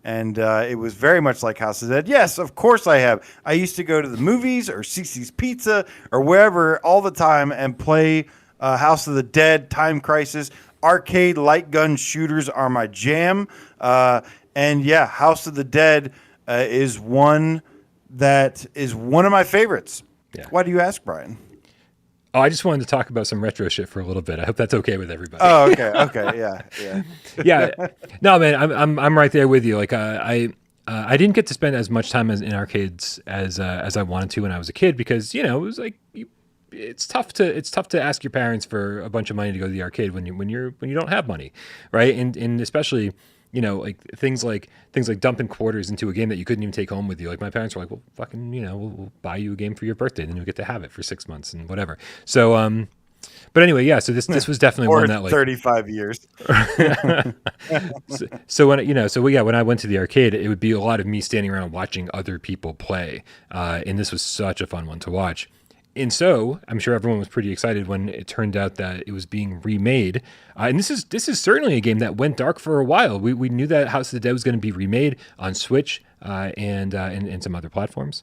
and it was very much like House of the Dead. Yes, of course I have. I used to go to the movies or Cece's Pizza or wherever all the time and play House of the Dead, Time Crisis. Arcade light gun shooters are my jam. And yeah, House of the Dead is one of my favorites. Yeah. Why do you ask, Brian? Oh, I just wanted to talk about some retro shit for a little bit. I hope that's okay with everybody. Oh, okay, yeah. Yeah. No, man, I'm right there with you. Like, I didn't get to spend as much time in arcades as I wanted to when I was a kid because it was like it's tough to ask your parents for a bunch of money to go to the arcade when you don't have money, right? And especially like things like dumping quarters into a game that you couldn't even take home with you. Like my parents were like, well, fucking, we'll buy you a game for your birthday, then you'll get to have it for 6 months and whatever. So, but anyway, yeah. So this was definitely or one that like 35 years. so when I went to the arcade, it would be a lot of me standing around watching other people play, and this was such a fun one to watch. And so I'm sure everyone was pretty excited when it turned out that it was being remade. And this is certainly a game that went dark for a while. We knew that House of the Dead was going to be remade on Switch and some other platforms.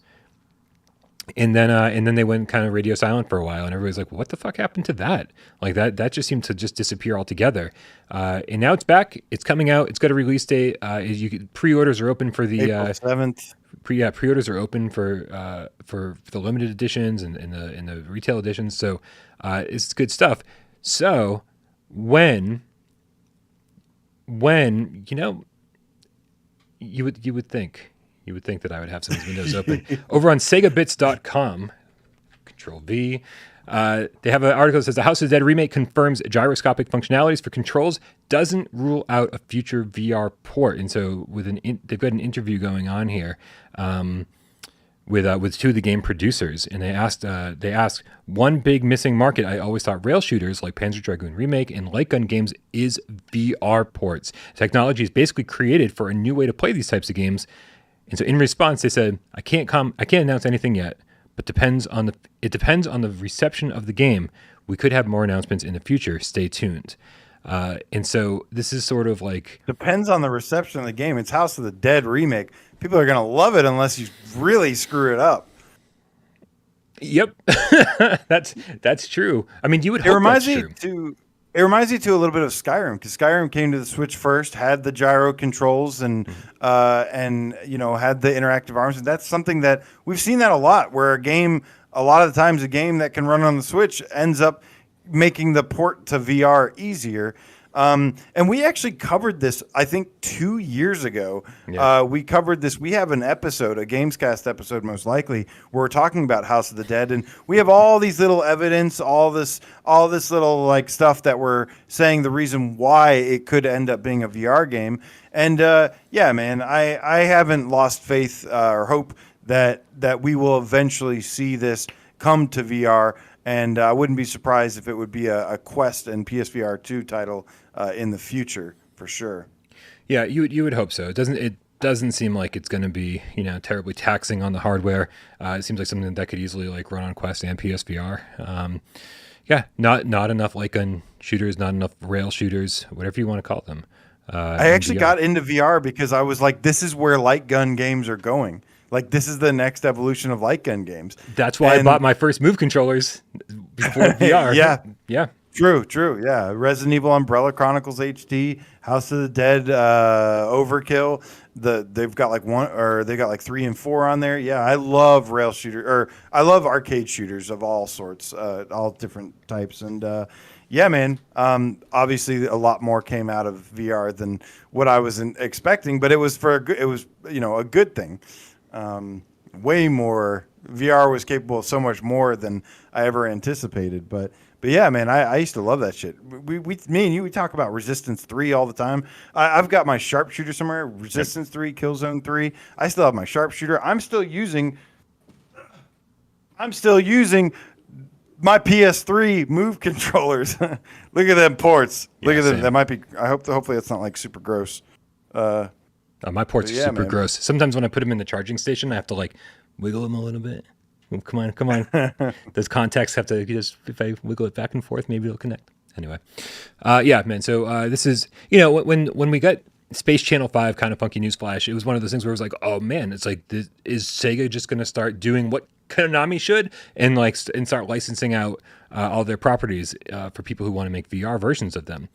And then they went kind of radio silent for a while, and everybody's like, "What the fuck happened to that?" Like that just seemed to just disappear altogether. And now it's back. It's coming out. It's got a release date. Pre-orders are open for the April 7th. Pre-orders are open for the limited editions and the retail editions. So it's good stuff. So when you would think that I would have some of these windows open. Over on SegaBits.com, Control V, they have an article that says the House of the Dead remake confirms gyroscopic functionalities for controls, doesn't rule out a future VR port. And so they've got an interview going on here with two of the game producers, and they asked one big missing market. I always thought rail shooters like Panzer Dragoon Remake and light gun games is VR ports. Technology is basically created for a new way to play these types of games. And so in response, they said, I can't announce anything yet, but it depends on the reception of the game. We could have more announcements in the future. Stay tuned. And so this is sort of like... Depends on the reception of the game. It's House of the Dead remake. People are going to love it unless you really screw it up. Yep. That's true. I mean, you would hope that's true. It reminds me to a little bit of Skyrim, because Skyrim came to the Switch first, had the gyro controls, and had the interactive arms. And that's something that we've seen that a lot, where a lot of the times a game that can run on the Switch ends up making the port to VR easier. And we actually covered this, I think, 2 years ago. Yeah. We covered this. We have an episode, a GAMESCAST episode, most likely, where we're talking about House of the Dead, and we have all these little evidence, all this little like stuff that we're saying the reason why it could end up being a VR game. And yeah, man, I haven't lost faith or hope that we will eventually see this come to VR. And I wouldn't be surprised if it would be a Quest and PSVR 2 title in the future, for sure. Yeah, you would hope so. It doesn't seem like it's going to be terribly taxing on the hardware. It seems like something that could easily like run on Quest and PSVR. Yeah, not enough light gun shooters, not enough rail shooters, whatever you want to call them. I actually got into VR because I was like, this is where light gun games are going. Like, this is the next evolution of light gun games. That's why I bought my first Move controllers before VR. Yeah. True. Yeah. Resident Evil Umbrella Chronicles HD, House of the Dead, Overkill. They've got like 3 and 4 on there. Yeah, I love I love arcade shooters of all sorts, all different types. And yeah, man. Obviously, a lot more came out of VR than what I was expecting, but it was a good thing. Way more. VR was capable of so much more than I ever anticipated. But yeah, man, I used to love that shit. Me and you, we talk about Resistance 3 all the time. I've got my sharpshooter somewhere. Resistance 3, Killzone 3. I still have my sharpshooter. I'm still using my PS3 Move controllers. Look at them ports. Look at them. Same. That might be. Hopefully that's not like super gross. My ports are super gross. Sometimes when I put them in the charging station, I have to like wiggle them a little bit. Oh, come on. Those contacts have to if I wiggle it back and forth, maybe it'll connect. Anyway, yeah, man. So this is, when we got Space Channel 5 kind of funky newsflash, it was one of those things where it was like, oh man, it's like, is Sega just going to start doing what Konami should and start licensing out all their properties for people who want to make VR versions of them?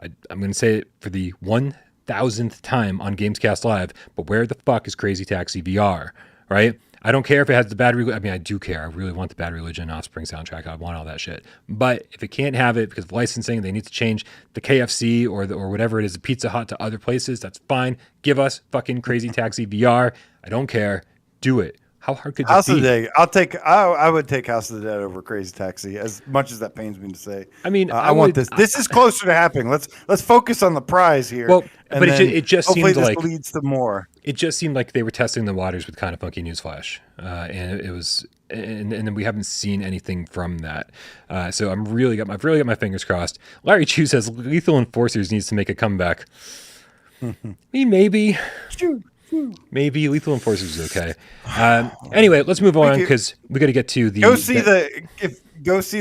I'm going to say it for the 1,000th time on Gamescast Live, but where the fuck is Crazy Taxi VR, right? I don't care if it has the Bad Religion. I mean, I do care. I really want the Bad Religion Offspring soundtrack. I want all that shit. But if it can't have it because of licensing, they need to change the KFC or whatever it is, the Pizza Hut to other places. That's fine. Give us fucking Crazy Taxi VR. I don't care. Do it. How hard could House this be? Of the Dead. I would take House of the Dead over Crazy Taxi, as much as that pains me to say. I mean, I want this. This is closer to happening. Let's focus on the prize here. Well, but it just hopefully seemed this like leads to more. It just seemed like they were testing the waters with kind of funky newsflash, and it was, and then we haven't seen anything from that. So I've really got my fingers crossed. Larry Chu says Lethal Enforcers needs to make a comeback. I mean, maybe. Maybe Lethal Enforcers is okay. Anyway, let's move on because we got to get to the. Go see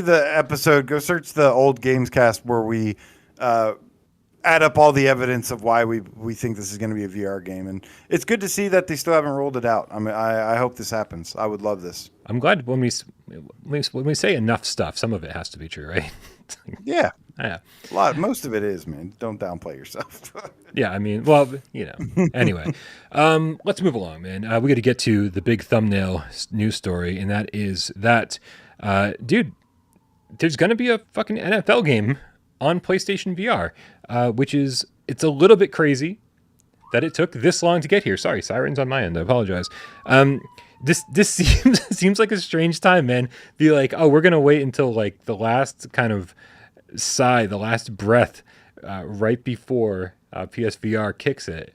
the episode. Go search the old Gamescast where we add up all the evidence of why we think this is going to be a VR game, and it's good to see that they still haven't rolled it out. I mean, I hope this happens. I would love this. I'm glad when we say enough stuff, some of it has to be true, right? Yeah, Yeah. most of it is, man. Don't downplay yourself. Yeah, I mean, well, Anyway, let's move along, man. We got to get to the big thumbnail news story, and that is that, dude, there's gonna be a fucking NFL game on PlayStation VR, it's a little bit crazy that it took this long to get here. Sorry, sirens on my end. I apologize. This seems like a strange time, man. Be like, oh, we're gonna wait until like the last kind of sigh, the last breath, right before PSVR kicks it,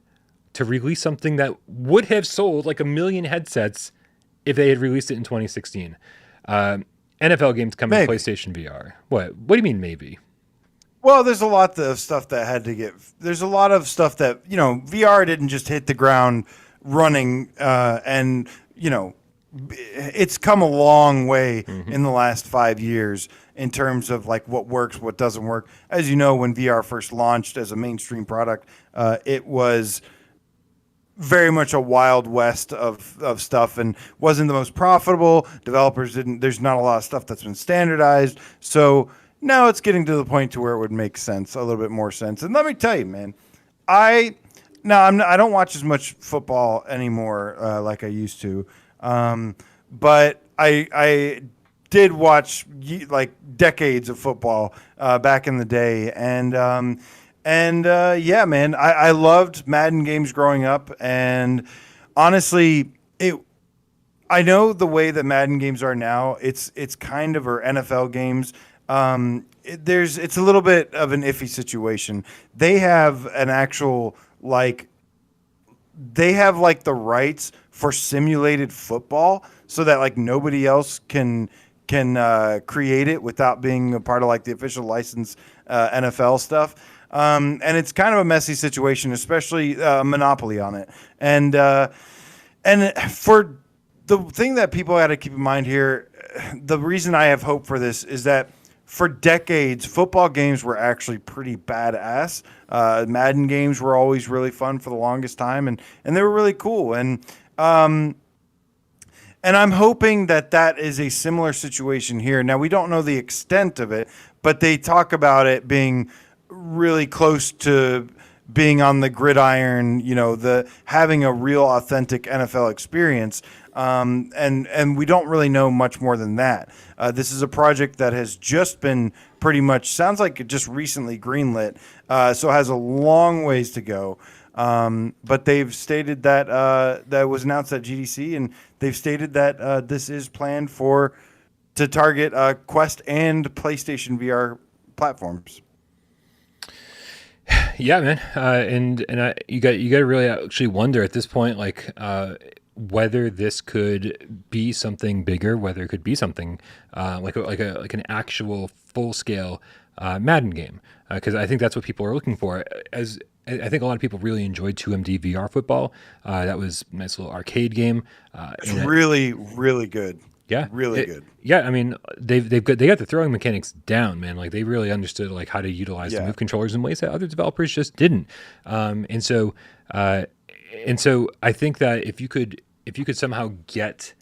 to release something that would have sold like 1 million headsets if they had released it in 2016. NFL games coming to PlayStation VR. What do you mean maybe? Well, there's a lot of stuff that had to get. There's a lot of stuff that VR didn't just hit the ground running, and it's come a long way in the last 5 years in terms of like what works, what doesn't work. As you know, when VR first launched as a mainstream product, it was very much a wild west of stuff and wasn't the most profitable. Developers didn't. There's not a lot of stuff that's been standardized, so. Now it's getting to the point to where it would make sense, a little bit more sense. And let me tell you, man, I don't watch as much football anymore like I used to, but I did watch like decades of football back in the day, and yeah, man, I loved Madden games growing up, and honestly, I know the way that Madden games are now, it's kind of, or NFL games. It's a little bit of an iffy situation. They have an actual they have like the rights for simulated football, so that like nobody else can create it without being a part of like the official licensed NFL stuff. And it's kind of a messy situation, especially monopoly on it. And for the thing that people got to keep in mind here, the reason I have hope for this is that for decades, football games were actually pretty badass. Madden games were always really fun for the longest time, and they were really cool. And I'm hoping that is a similar situation here. Now, we don't know the extent of it, but they talk about it being really close to being on the gridiron, having a real authentic NFL experience. And we don't really know much more than that. This is a project that has just been pretty much, sounds like it just recently greenlit, so has a long ways to go. But they've stated that that was announced at GDC, and they've stated that this is planned to target Quest and PlayStation VR platforms. Yeah, man, you got to really actually wonder at this point, like, whether this could be something bigger, whether it could be something like an actual full scale Madden game, because I think that's what people are looking for. As I think a lot of people really enjoyed 2MD VR football. That was a nice little arcade game. It's really, really good. Yeah, really good. Yeah, I mean they got the throwing mechanics down, man. Like they really understood like how to utilize the move controllers in ways that other developers just didn't. And so I think that if you could somehow get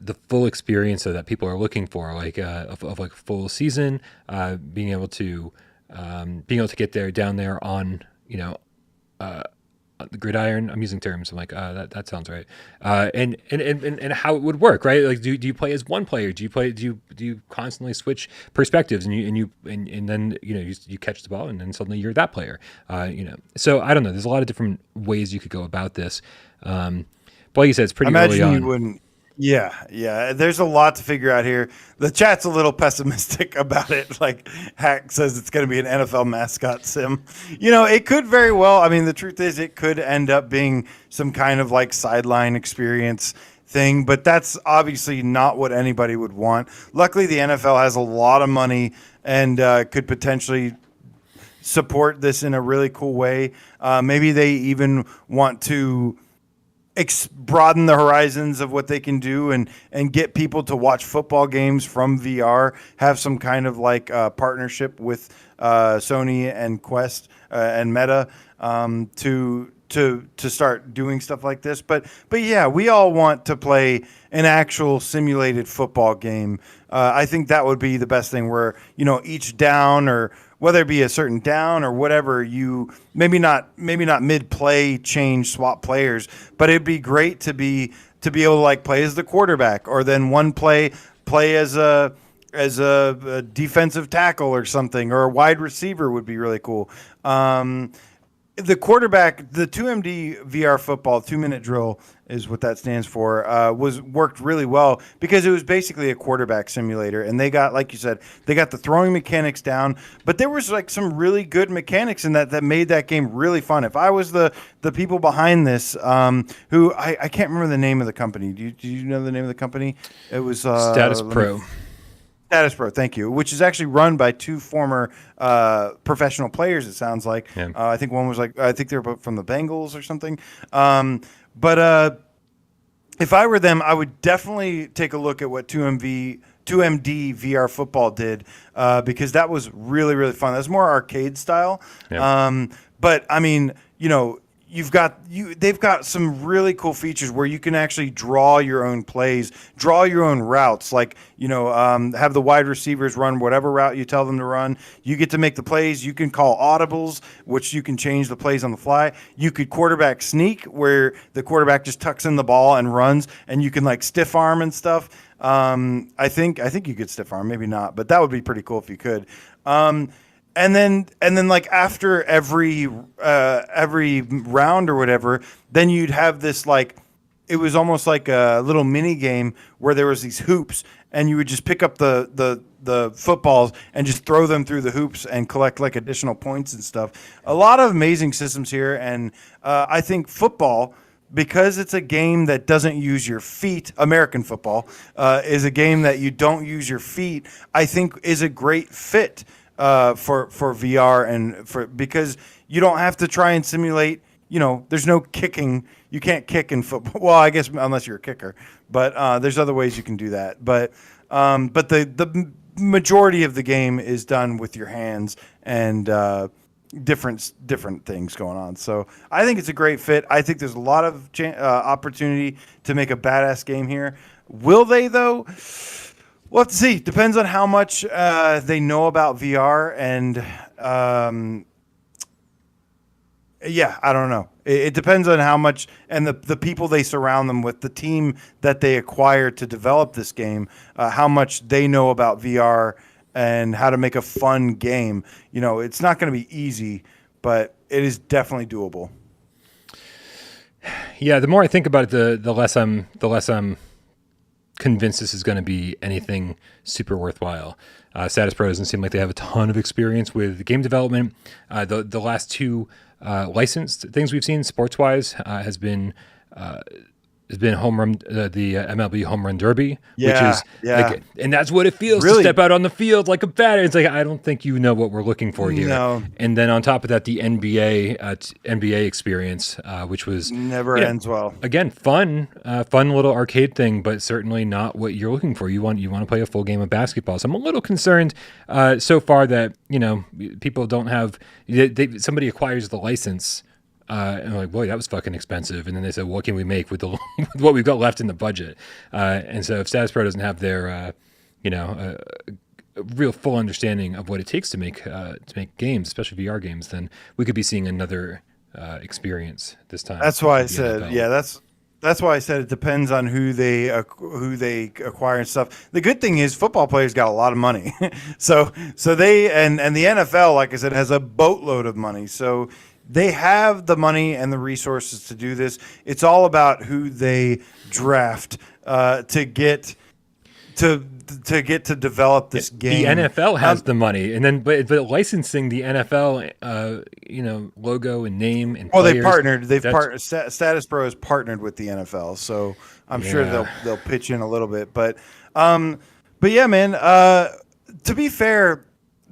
the full experience that people are looking for, like of like full season, being able to get down there on the gridiron. I'm using terms. I'm like, that sounds right. And how it would work, right? Like, do you play as one player? Do you constantly switch perspectives and then you catch the ball and then suddenly you're that player. So I don't know. There's a lot of different ways you could go about this. But like you said, it's pretty early on. You wouldn't. Yeah. There's a lot to figure out here. The chat's a little pessimistic about it. Like Hack says it's going to be an NFL mascot sim. It could very well. I mean, the truth is it could end up being some kind of like sideline experience thing, but that's obviously not what anybody would want. Luckily, the NFL has a lot of money and could potentially support this in a really cool way. Maybe they even want to broaden the horizons of what they can do and get people to watch football games from VR, have some kind of like partnership with Sony and Quest and Meta to start doing stuff like this. But yeah, we all want to play an actual simulated football game. I think that would be the best thing, where, you know, each down, or whether it be a certain down or whatever, you maybe not mid-play change, swap players, but it'd be great to be able to like play as the quarterback, or then one play as a defensive tackle or something, or a wide receiver would be really cool. The quarterback, the 2MD VR football 2-minute drill is what that stands for, worked really well because it was basically a quarterback simulator, and they got, like you said, they got the throwing mechanics down, but there was like some really good mechanics in that made that game really fun. If I was the people behind this, who I can't remember the name of the company. Do you know the name of the company? It was Status Pro. Status Pro, thank you, which is actually run by two former professional players, it sounds like. Yeah. I think one was I think they were from the Bengals or something. But if I were them, I would definitely take a look at what 2MD VR football did, because that was really, really fun. That's more arcade style. Yeah. But I mean, you know, they've got some really cool features where you can actually draw your own plays, draw your own routes, like, you know, have the wide receivers run whatever route you tell them to run. You get to make the plays. You can call audibles, which you can change the plays on the fly. You could quarterback sneak, where the quarterback just tucks in the ball and runs, and you can like stiff arm and stuff. I think you could stiff arm, maybe not, but that would be pretty cool if you could. And then like after every round or whatever, then you'd have this, like, it was almost like a little mini game where there was these hoops, and you would just pick up the footballs and just throw them through the hoops and collect like additional points and stuff. A lot of amazing systems here, and I think football, because it's a game that doesn't use your feet, American football is a game that you don't use your feet, I think is a great fit for VR, and because you don't have to try and simulate, you know, there's no kicking. You can't kick in football. Well, I guess unless you're a kicker, but there's other ways you can do that. But the majority of the game is done with your hands and different things going on. So I think it's a great fit. I think there's a lot of opportunity to make a badass game here. Will they, though? We'll have to see. Depends on how much they know about VR, and yeah, I don't know. It depends on how much, and the people they surround them with, the team that they acquire to develop this game, how much they know about VR and how to make a fun game. You know, it's not going to be easy, but it is definitely doable. Yeah, the more I think about it, the less I'm convinced this is going to be anything super worthwhile. Status Pro doesn't seem like they have a ton of experience with game development. The last two licensed things we've seen sports-wise has been home run, the MLB Home Run Derby, which is like, and that's what it feels to step out on the field like a batter. It's like, I don't think you know what we're looking for here. No. And then on top of that, the NBA experience, which was never ends well. Again, fun little arcade thing, but certainly not what you're looking for. You want to play a full game of basketball. So I'm a little concerned so far that, you know, people don't have. Somebody acquires the license. And I'm like, boy, that was fucking expensive. And then they said, what can we make with with what we've got left in the budget? And so if Status Pro doesn't have their, a real full understanding of what it takes to make games, especially VR games, then we could be seeing another experience this time. That's why I said, NFL. That's why I said it depends on who they acquire and stuff. The good thing is football players got a lot of money, so they and the NFL, like I said, has a boatload of money. So they have the money and the resources to do this. It's all about who they draft to get to develop this game. The NFL has the money, and then but licensing the NFL, logo and name and players, they partnered. Status Pro has partnered with the NFL, so I'm sure they'll pitch in a little bit. But yeah, man. To be fair,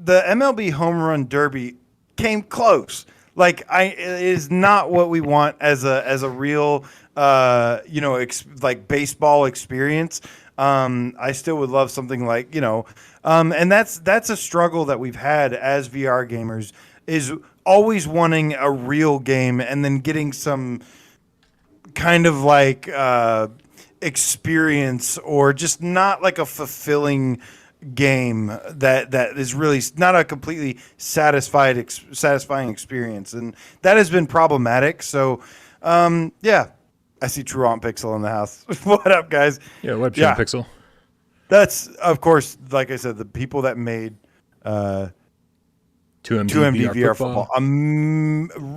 the MLB Home Run Derby came close. Like it is not what we want as a real like baseball experience. I still would love something like, and that's a struggle that we've had as VR gamers, is always wanting a real game and then getting some kind of like experience, or just not like a fulfilling game that is really not a completely satisfying experience, and that has been problematic. So yeah, I see Truant Pixel in the house. What up, guys? Yeah, what up, Sean Pixel? That's, of course, like I said, the people that made 2MD VR football.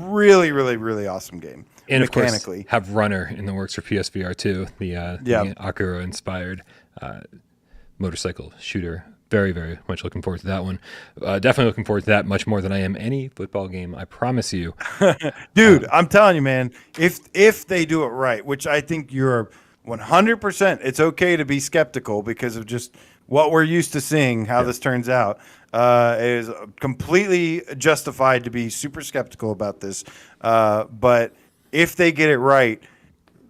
Really, really, really awesome game. And of course, have Runner in the works for PSVR 2, the Akira-inspired motorcycle shooter. Very, very much looking forward to that one. Definitely looking forward to that much more than I am any football game, I promise you. Dude, I'm telling you, man, if they do it right, which I think you're 100%, it's okay to be skeptical because of just what we're used to seeing, how this turns out. It is completely justified to be super skeptical about this. But if they get it right,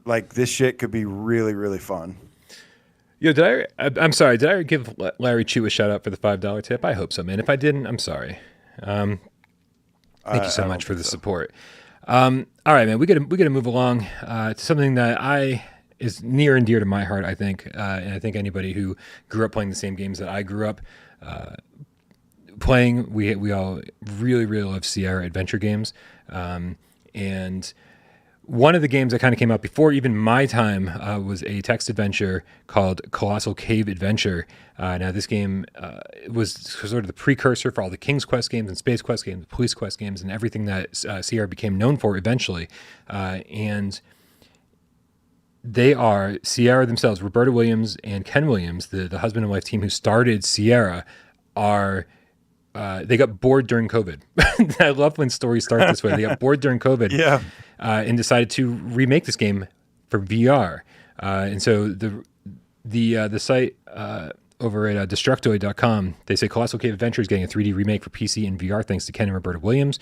like, this shit could be really, really fun. Yo, I'm sorry, did I give Larry Chu a shout out for the $5 tip? I hope so, man. If I didn't, I'm sorry. Thank you so much for the support. All right, man, we gotta move along to something that is near and dear to my heart, I think. And I think anybody who grew up playing the same games that I grew up playing, we all really, really love Sierra adventure games. And one of the games that kind of came out before even my time was a text adventure called Colossal Cave Adventure. Now, this game was sort of the precursor for all the King's Quest games and Space Quest games, Police Quest games, and everything that Sierra became known for eventually. And Sierra themselves, Roberta Williams and Ken Williams, the husband and wife team who started Sierra, they got bored during COVID. I love when stories start this way. They got bored during COVID, and decided to remake this game for VR. And so the site over at Destructoid.com, they say Colossal Cave Adventure is getting a 3D remake for PC and VR thanks to Ken and Roberta Williams.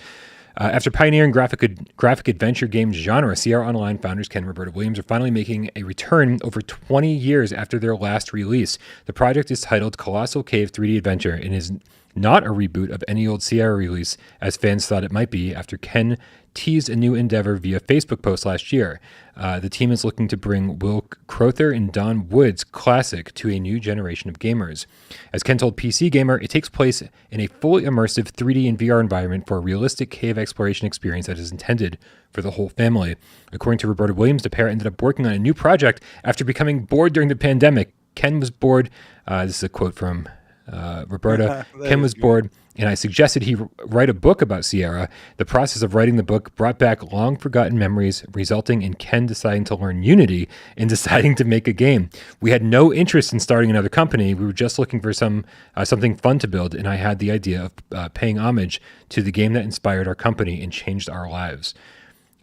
After pioneering graphic adventure game genre, Sierra Online founders Ken and Roberta Williams are finally making a return over 20 years after their last release. The project is titled Colossal Cave 3D Adventure and is not a reboot of any old Sierra release, as fans thought it might be after Ken teased a new endeavor via Facebook post last year. The team is looking to bring Will Crowther and Don Wood's classic to a new generation of gamers. As Ken told PC Gamer, it takes place in a fully immersive 3D and VR environment for a realistic cave exploration experience that is intended for the whole family. According to Roberta Williams, the pair ended up working on a new project after becoming bored during the pandemic. Ken was bored. This is a quote from Roberta. Ken was bored, and I suggested he write a book about Sierra. The process of writing the book brought back long-forgotten memories, resulting in Ken deciding to learn Unity and deciding to make a game. We had no interest in starting another company. We were just looking for something fun to build, and I had the idea of paying homage to the game that inspired our company and changed our lives.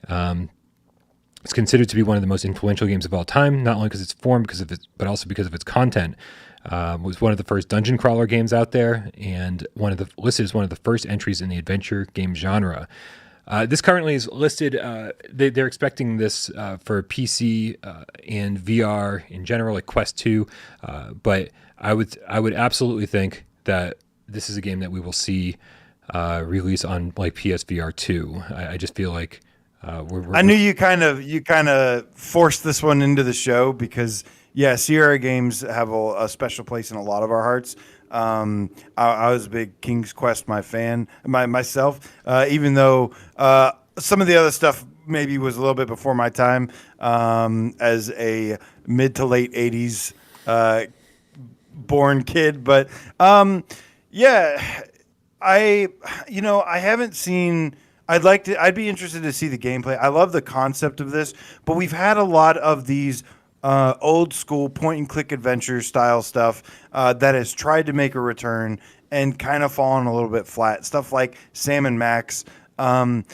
It's considered to be one of the most influential games of all time, not only because it's form, but also because of its content. Was one of the first dungeon crawler games out there, and listed as one of the first entries in the adventure game genre. This currently is listed. They're expecting this for PC and VR in general, like Quest 2. But I would absolutely think that this is a game that we will see release on like PSVR 2. I just feel like I knew you kind of forced this one into the show because. Yeah, Sierra games have a special place in a lot of our hearts. I was a big King's Quest myself, even though some of the other stuff maybe was a little bit before my time as a mid to late 80s born kid. But yeah, I haven't seen. I'd be interested to see the gameplay. I love the concept of this, but we've had a lot of these old school point and click adventure style stuff that has tried to make a return and kind of fallen a little bit flat. Stuff like Sam and Max. But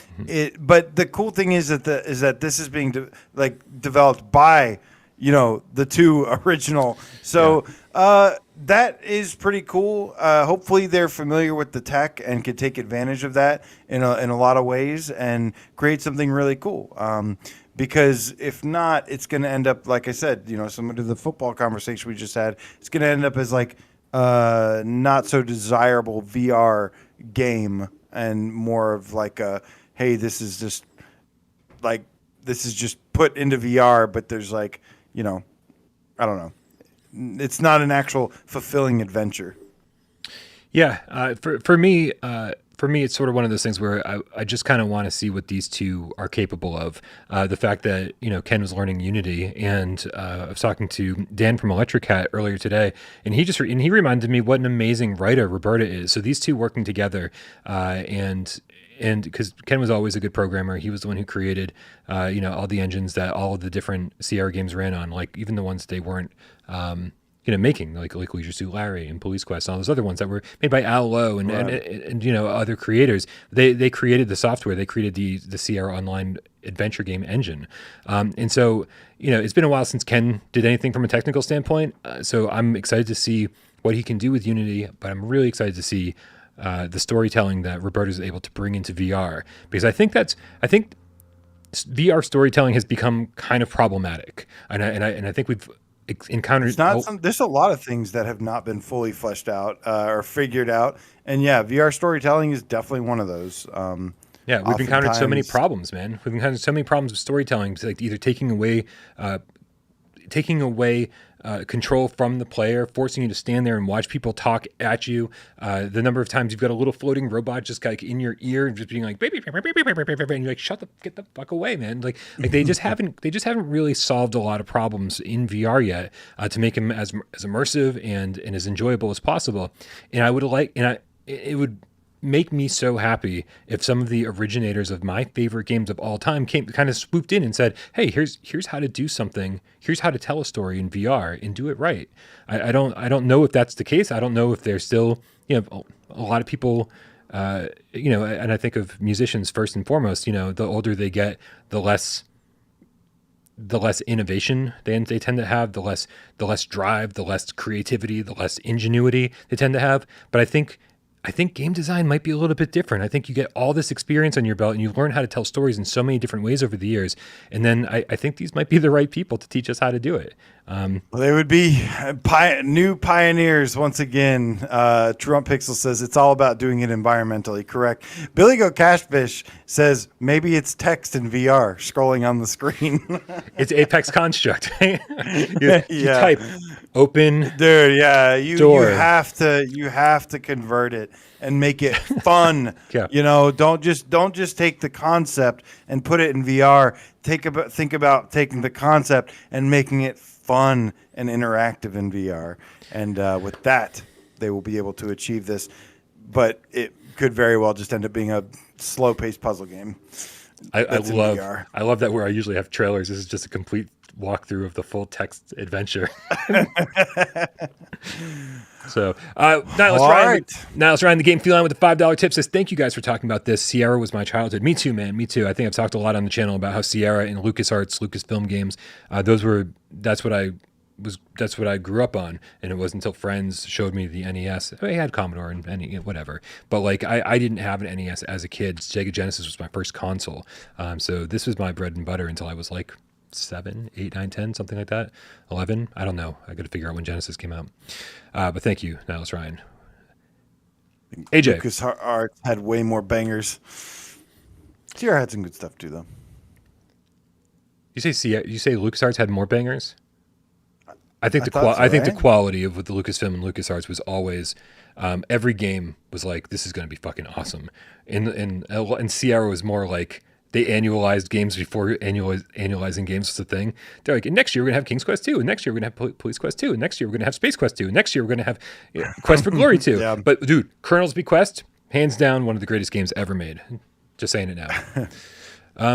the cool thing is that this is being developed by the two original. So that is pretty cool. Hopefully they're familiar with the tech and can take advantage of that in a lot of ways and create something really cool. Because if not, it's going to end up, like I said, similar to the football conversation we just had, it's going to end up as like not so desirable VR game and more of like hey, this is just put into VR, but there's like, I don't know. It's not an actual fulfilling adventure. Yeah, for me, it's sort of one of those things where I just kind of want to see what these two are capable of. The fact that Ken was learning Unity, and I was talking to Dan from Electric Hat earlier today, and he reminded me what an amazing writer Roberta is. So these two working together, and because Ken was always a good programmer, he was the one who created, all the engines that all of the different Sierra games ran on, like even the ones they weren't, making, like Leisure Suit Larry and Police Quest and all those other ones that were made by Al Lowe and other creators. They created the software. They created the Sierra Online adventure game engine. And so, it's been a while since Ken did anything from a technical standpoint. So I'm excited to see what he can do with Unity, but I'm really excited to see the storytelling that Roberta is able to bring into VR, because I think VR storytelling has become kind of problematic, and I think we've encountered. There's a lot of things that have not been fully fleshed out or figured out, and VR storytelling is definitely one of those. We've encountered so many problems, man. We've encountered so many problems with storytelling, like either taking away control from the player, forcing you to stand there and watch people talk at you. The number of times you've got a little floating robot just like in your ear, just being like, baby, and you're like, get the fuck away, man. Like they just haven't really solved a lot of problems in VR yet to make them as immersive and as enjoyable as possible. And it would make me so happy if some of the originators of my favorite games of all time kind of swooped in and said, hey, here's how to do something. Here's how to tell a story in VR and do it right. I don't know if that's the case. I don't know if there's still, a lot of people, and I think of musicians first and foremost, the older they get, the less innovation they tend to have, the less drive, the less creativity, the less ingenuity they tend to have. But I think game design might be a little bit different. I think you get all this experience on your belt and you learn how to tell stories in so many different ways over the years. And then I think these might be the right people to teach us how to do it. They would be new pioneers once again. Trump Pixel says it's all about doing it environmentally correct. Billy Go Cashfish says maybe it's text in VR scrolling on the screen. It's Apex Construct. you type open, dude. Yeah, door. You have to convert it and make it fun. Yeah. Don't just take the concept and put it in VR. Think about taking the concept and making it fun and interactive in VR. And with that, they will be able to achieve this. But it could very well just end up being a slow-paced puzzle game. I love that where I usually have trailers. This is just a complete walkthrough of the full text adventure. So Niles Ryan, the Game Feline with the $5 tip, says, thank you guys for talking about this. Sierra was my childhood. Me too, man. Me too. I think I've talked a lot on the channel about how Sierra and LucasArts, Lucasfilm games, that's what I grew up on. And it wasn't until friends showed me the NES. I had Commodore and whatever. But like I didn't have an NES as a kid. Sega Genesis was my first console. So this was my bread and butter until I was like 7, 8, 9, 10, something like that. 11. I don't know. I got to figure out when Genesis came out. But thank you, Niles Ryan. AJ. LucasArts had way more bangers. Sierra had some good stuff too, though. You say LucasArts had more bangers? I think the quality of with the Lucasfilm and LucasArts was always every game was like, this is going to be fucking awesome. And Sierra was more like they annualized games before annualizing games was a thing. They're like, and next year we're going to have King's Quest 2, and next year we're going to have Police Quest 2, and next year we're going to have Space Quest 2, and next year we're going to have Quest for Glory 2. Yeah. But dude, Colonel's Bequest, hands down one of the greatest games ever made. Just saying it now.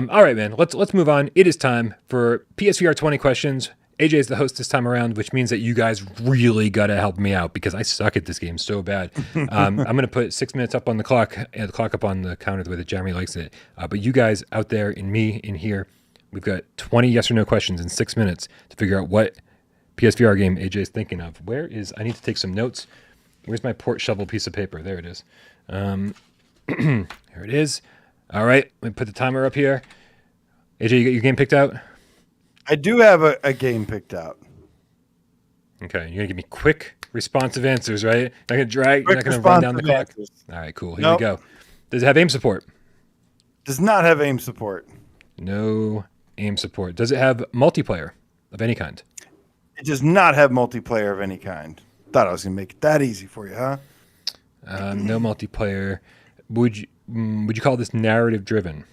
All right, man, let's move on. It is time for PSVR 20 questions. AJ is the host this time around, which means that you guys really got to help me out because I suck at this game so bad. I'm going to put 6 minutes up on the clock and the clock up on the counter the way that Jeremy likes it. But you guys out there and me in here, We've got 20 yes or no questions in 6 minutes to figure out what PSVR game AJ is thinking of. I need to take some notes. Where's my port shovel piece of paper? There it is. Here it is. All right, let me put the timer up here. AJ, you got your game picked out? I do have a game picked out. Okay, you're going to give me quick, responsive answers, right? Not going to drag, Quick, you're not going to run down the clock. answers. All right, cool. Here Nope. we go. Does it have aim support? Does not have aim support. No aim support. Does it have multiplayer of any kind? It does not have multiplayer of any kind. Thought I was going to make it that easy for you, huh? No multiplayer. Would you call this narrative driven?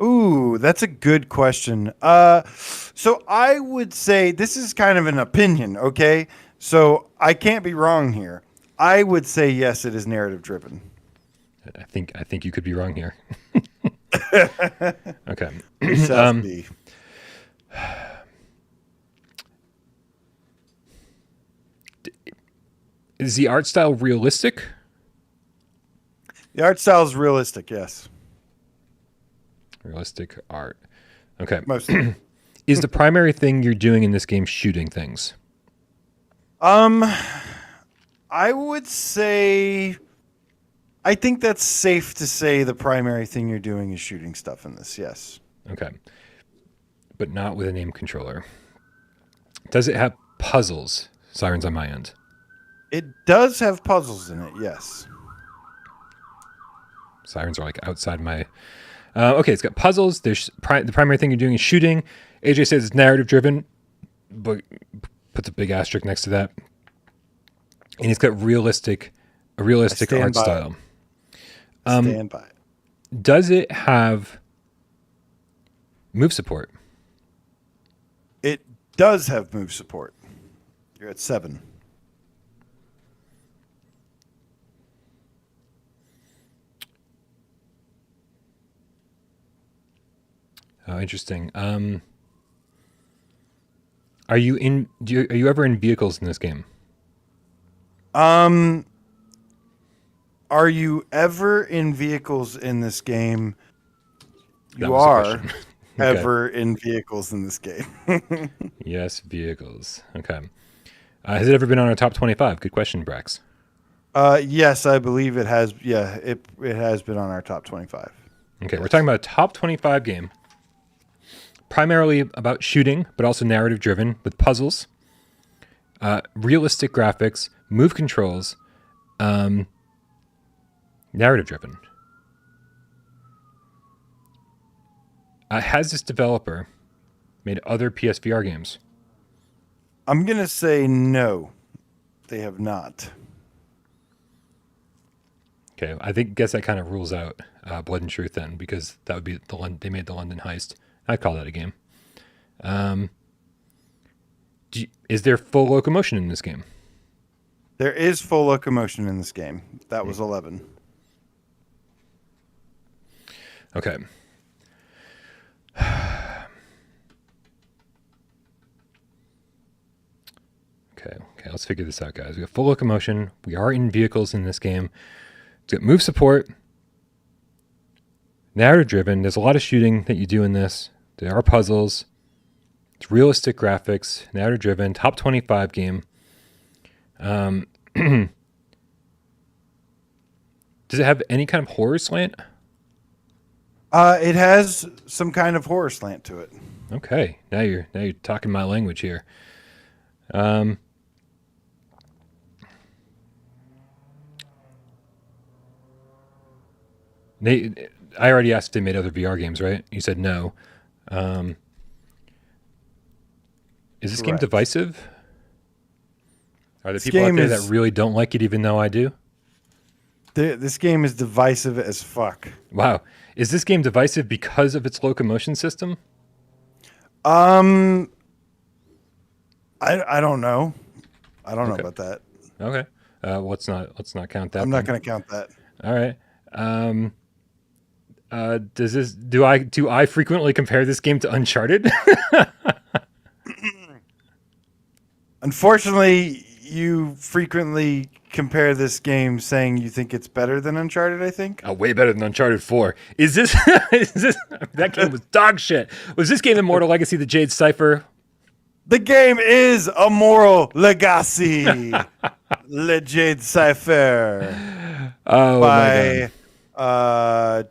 Ooh, that's a good question. So I would say this is kind of an opinion, okay? So I can't be wrong here. I would say yes, it is narrative driven. I think you could be wrong here. Okay. Shall be. Is the art style realistic? The art style is realistic, yes. Realistic art. Okay. Mostly. Is the primary thing you're doing in this game shooting things? I would say, I think that's safe to say the primary thing you're doing is shooting stuff in this, yes. Okay. But not with an aim controller. Does it have puzzles? Sirens on my end. It does have puzzles in it, yes. Sirens are like outside my... okay, it's got puzzles. There's the primary thing you're doing is shooting. AJ says it's narrative driven, but puts a big asterisk next to that. And it's got a realistic art style. Stand by it. Does it have move support? It does have move support. You're at 7. Oh, interesting. Are you ever in vehicles in this game? Are you ever in vehicles in this game? You are ever in vehicles in this game. Yes, vehicles. Okay. Has it ever been on our top 25? Good question, Brax. Yes, I believe it has. Yeah, it has been on our top 25. Okay, yes. We're talking about a top 25 game. Primarily about shooting, but also narrative driven with puzzles, realistic graphics, move controls, narrative driven. Has this developer made other PSVR games? I'm going to say no, they have not. Okay, guess that kind of rules out Blood and Truth then, because that would be they made the London Heist. I'd call that a game. Is there full locomotion in this game? There is full locomotion in this game. That was 11. Okay. Okay, let's figure this out, guys. We have full locomotion. We are in vehicles in this game. It's got move support. Narrative driven. There's a lot of shooting that you do in this. There are puzzles. It's realistic graphics. Narrative driven. Top 25 game. Does it have any kind of horror slant? It has some kind of horror slant to it. Okay, now you're talking my language here. I already asked if they made other VR games, right? You said no. Is this game divisive? Are there people out there that really don't like it, even though I do? This game is divisive as fuck. Wow. Is this game divisive because of its locomotion system? I don't know. I don't know about that. Okay. Let's not count that. I'm not going to count that. All right. Do I frequently compare this game to Uncharted? Unfortunately, you frequently compare this game saying you think it's better than Uncharted, I think. Oh, way better than Uncharted 4. Is this that game was dog shit. Was this game Immortal Legacy, the Jade Cypher? The game is a moral legacy. Le Jade Cypher. Oh my God.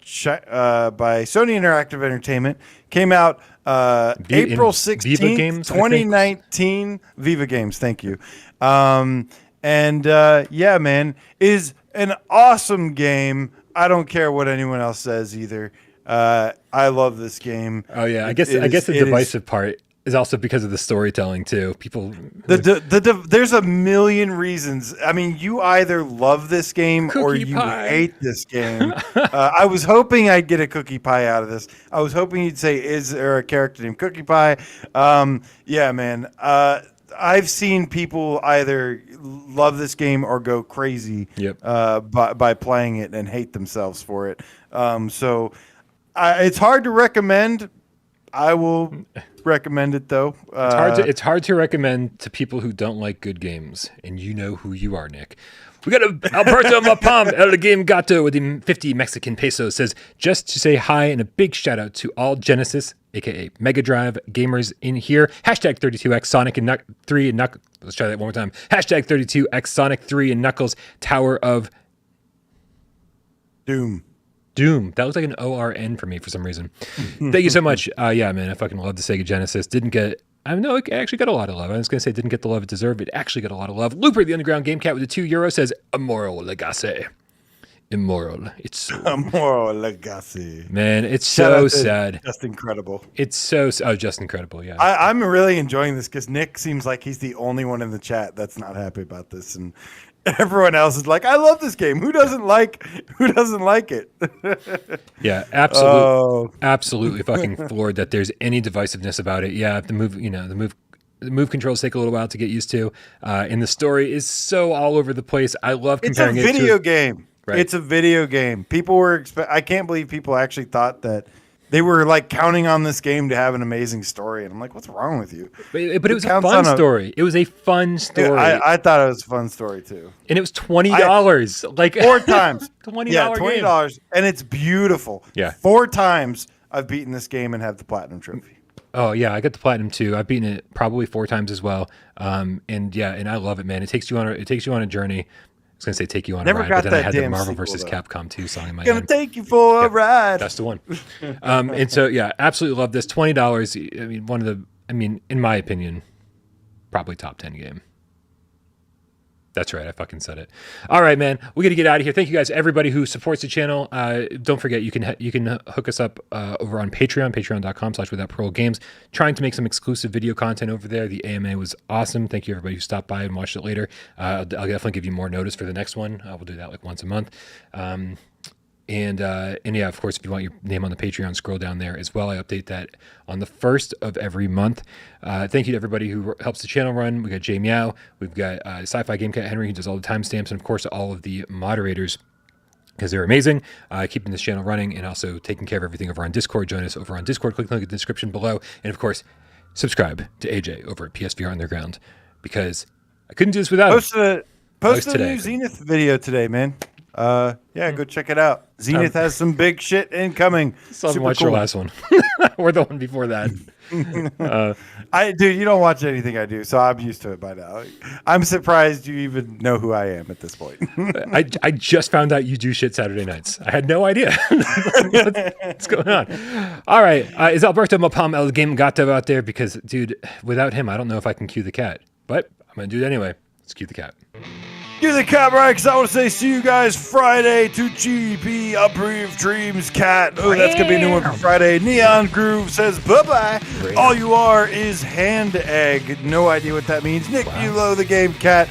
By Sony Interactive Entertainment. Came out April 16th, 2019. Viva Games, thank you. Yeah, man, is an awesome game. I don't care what anyone else says either. I love this game. Oh yeah, I guess the divisive part is also because of the storytelling too. People, there's a million reasons. I mean, you either love this game or you hate this game. I was hoping I'd get a cookie pie out of this. I was hoping you'd say, "Is there a character named Cookie Pie?" Yeah, man. I've seen people either love this game or go crazy by playing it and hate themselves for it. So it's hard to recommend. I will recommend it though. It's hard to recommend to people who don't like good games, and you know who you are, Nick. We got Alberto Mapam El Game Gato with the 50 Mexican pesos says, just to say hi and a big shout out to all Genesis, aka Mega Drive gamers in here. Hashtag 32X Sonic and 3 and Knuckles. Let's try that one more time. Hashtag 32X Sonic 3 and Knuckles Tower of Doom. That looks like an ORN for me for some reason. Thank you so much. Yeah, man, I fucking love the Sega Genesis. It actually got a lot of love. I was going to say it didn't get the love it deserved. It actually got a lot of love. Looper, the Underground Game Cat with the €2 says, Immoral Legacy. Immoral. It's so... Immoral Legacy. Man, it's so sad. Just incredible. It's so... Oh, just incredible, yeah. I'm really enjoying this because Nick seems like he's the only one in the chat that's not happy about this. And everyone else is like, I love this game. Who doesn't like it? Yeah, absolutely fucking floored that there's any divisiveness about it. Yeah, the move controls take a little while to get used to. And the story is so all over the place. I love comparing it to... It's a video game. Right. It's a video game. People were... I can't believe people actually thought that they were like counting on this game to have an amazing story. And I'm like, what's wrong with you? But it was a fun story. It was a fun story. I thought it was a fun story too. And it was $20. Like 4 times. $20 Yeah, $20. And it's beautiful. Yeah. 4 times I've beaten this game and have the platinum trophy. Oh yeah, I got the platinum too. I've beaten it probably 4 times as well. And I love it, man. It takes you on a journey. I was going to say take you on a ride, but then I had the Marvel vs. Capcom 2 song in my head. Gonna take you for a ride. That's the one. And so, yeah, absolutely love this. $20, in my opinion, probably top 10 game. That's right. I fucking said it. All right, man. We got to get out of here. Thank you guys, everybody who supports the channel. Don't forget, you can hook us up over on Patreon, patreon.com/withoutparolegames. Trying to make some exclusive video content over there. The AMA was awesome. Thank you, everybody who stopped by and watched it later. I'll definitely give you more notice for the next one. We'll do that like once a month. And yeah, of course, if you want your name on the Patreon, scroll down there as well. I update that on the 1st of every month. Thank you to everybody who helps the channel run. We got Jay Meow. We've got Sci-Fi Gamecat Henry, who does all the timestamps, and of course, all of the moderators, because they're amazing, keeping this channel running and also taking care of everything over on Discord. Join us over on Discord. Click the link in the description below. And of course, subscribe to AJ over at PSVR Underground, because I couldn't do this without him. Post a new Zenith video today, man. Yeah, go check it out. Zenith has some big shit incoming. Still haven't watched your last one. Or the one before that. Dude, you don't watch anything I do, so I'm used to it by now. I'm surprised you even know who I am at this point. I just found out you do shit Saturday nights. I had no idea. What's going on? All right. Is Alberto Mapam El Game Gato out there? Because, dude, without him, I don't know if I can cue the cat. But I'm going to do it anyway. Let's cue the cat. Give the cat right, because I want to say see you guys Friday to GP Uprieve Dreams Cat. Oh, that's going to be a new one for Friday. Neon Groove says bye-bye. All you are is hand egg. No idea what that means. Nick Bulow, the game cat,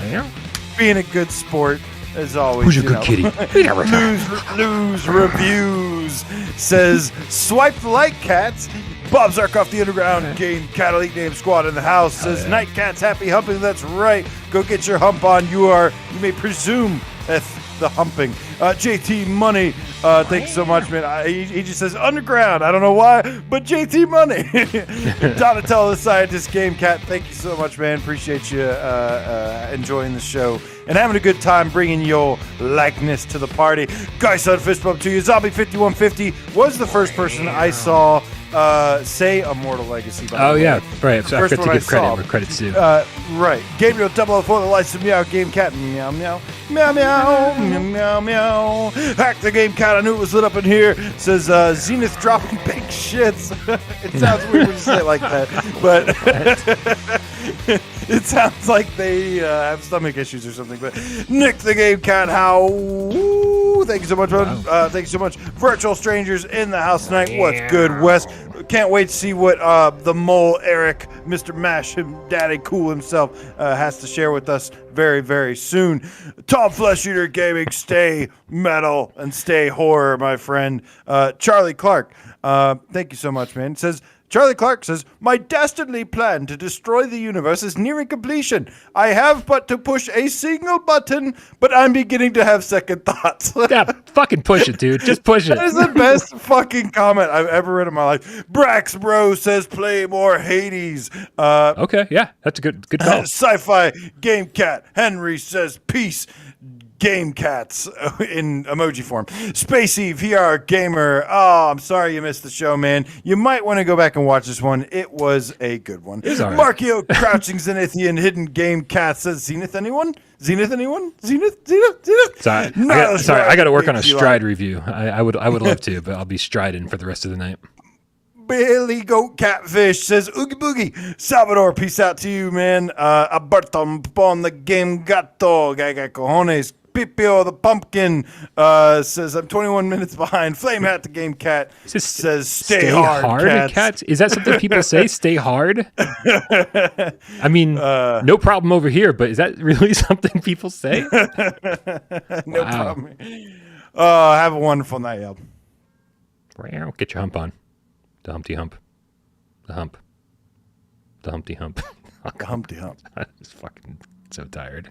being a good sport, as always. Who's a good kitty? Lose reviews says swipe the like cats. Bob Zarkoff, the Underground Game Cat Elite Name Squad in the house says, Night Cats, happy humping. That's right. Go get your hump on. You may presume at the humping. JT Money Thank you so much, man. He just says underground. I don't know why, but JT money. Donatello the Scientist, Gamecat. Thank you so much, man. Appreciate you enjoying the show and having a good time bringing your likeness to the party. Guy Son fist bump to you. Zombie 5150 was the first person I saw say Immortal Legacy. By the way. Yeah, right. So I First forgot to one give credit saw. where credit's due. Right. Gabriel 004, the lights of meow, Game Cat, meow, meow, meow, meow, meow, meow, meow. Hack the Game Cat, I knew it was lit up in here. Says Zenith dropping big shits. It sounds weird when you say it like that, but it sounds like they have stomach issues or something. But Nick the Game Cat, how? Thank you so much, bud. Thank you so much. Virtual strangers in the house tonight. What's good, Wes? Can't wait to see what the mole Eric, Mr. Mash, him, Daddy Cool himself, has to share with us very, very soon. Tom Flesh Eater Gaming, stay metal and stay horror, my friend. Charlie Clark, thank you so much, man. It says, Charlie Clark says, my dastardly plan to destroy the universe is nearing completion. I have but to push a single button, but I'm beginning to have second thoughts. Yeah, fucking push it, dude. Just push it. That is the best fucking comment I've ever read in my life. Brax Bro says, play more Hades. Okay, yeah, that's a good call. Sci-fi Game Cat. Henry says, peace. Game Cats in emoji form. Spacey VR Gamer. Oh, I'm sorry you missed the show, man. You might want to go back and watch this one. It was a good one. It's all right. Markio Crouching Zenithian Hidden Game Cat says, Zenith anyone? Zenith anyone? Zenith? Sorry, I got to work on a stride review. I would love to, but I'll be striding for the rest of the night. Billy Goat Catfish says, Oogie Boogie. Salvador, peace out to you, man. Alberto on the game gato. Gaga cojones. Pipio the Pumpkin says, I'm 21 minutes behind. Flame Hat the Game Cat says, stay hard, cats. Is that something people say? Stay hard? I mean, no problem over here, but is that really something people say? No problem. Have a wonderful night, y'all. Get your hump on. The Humpty Hump. The hump. The Humpty Hump. The Humpty Hump. I'm just fucking so tired.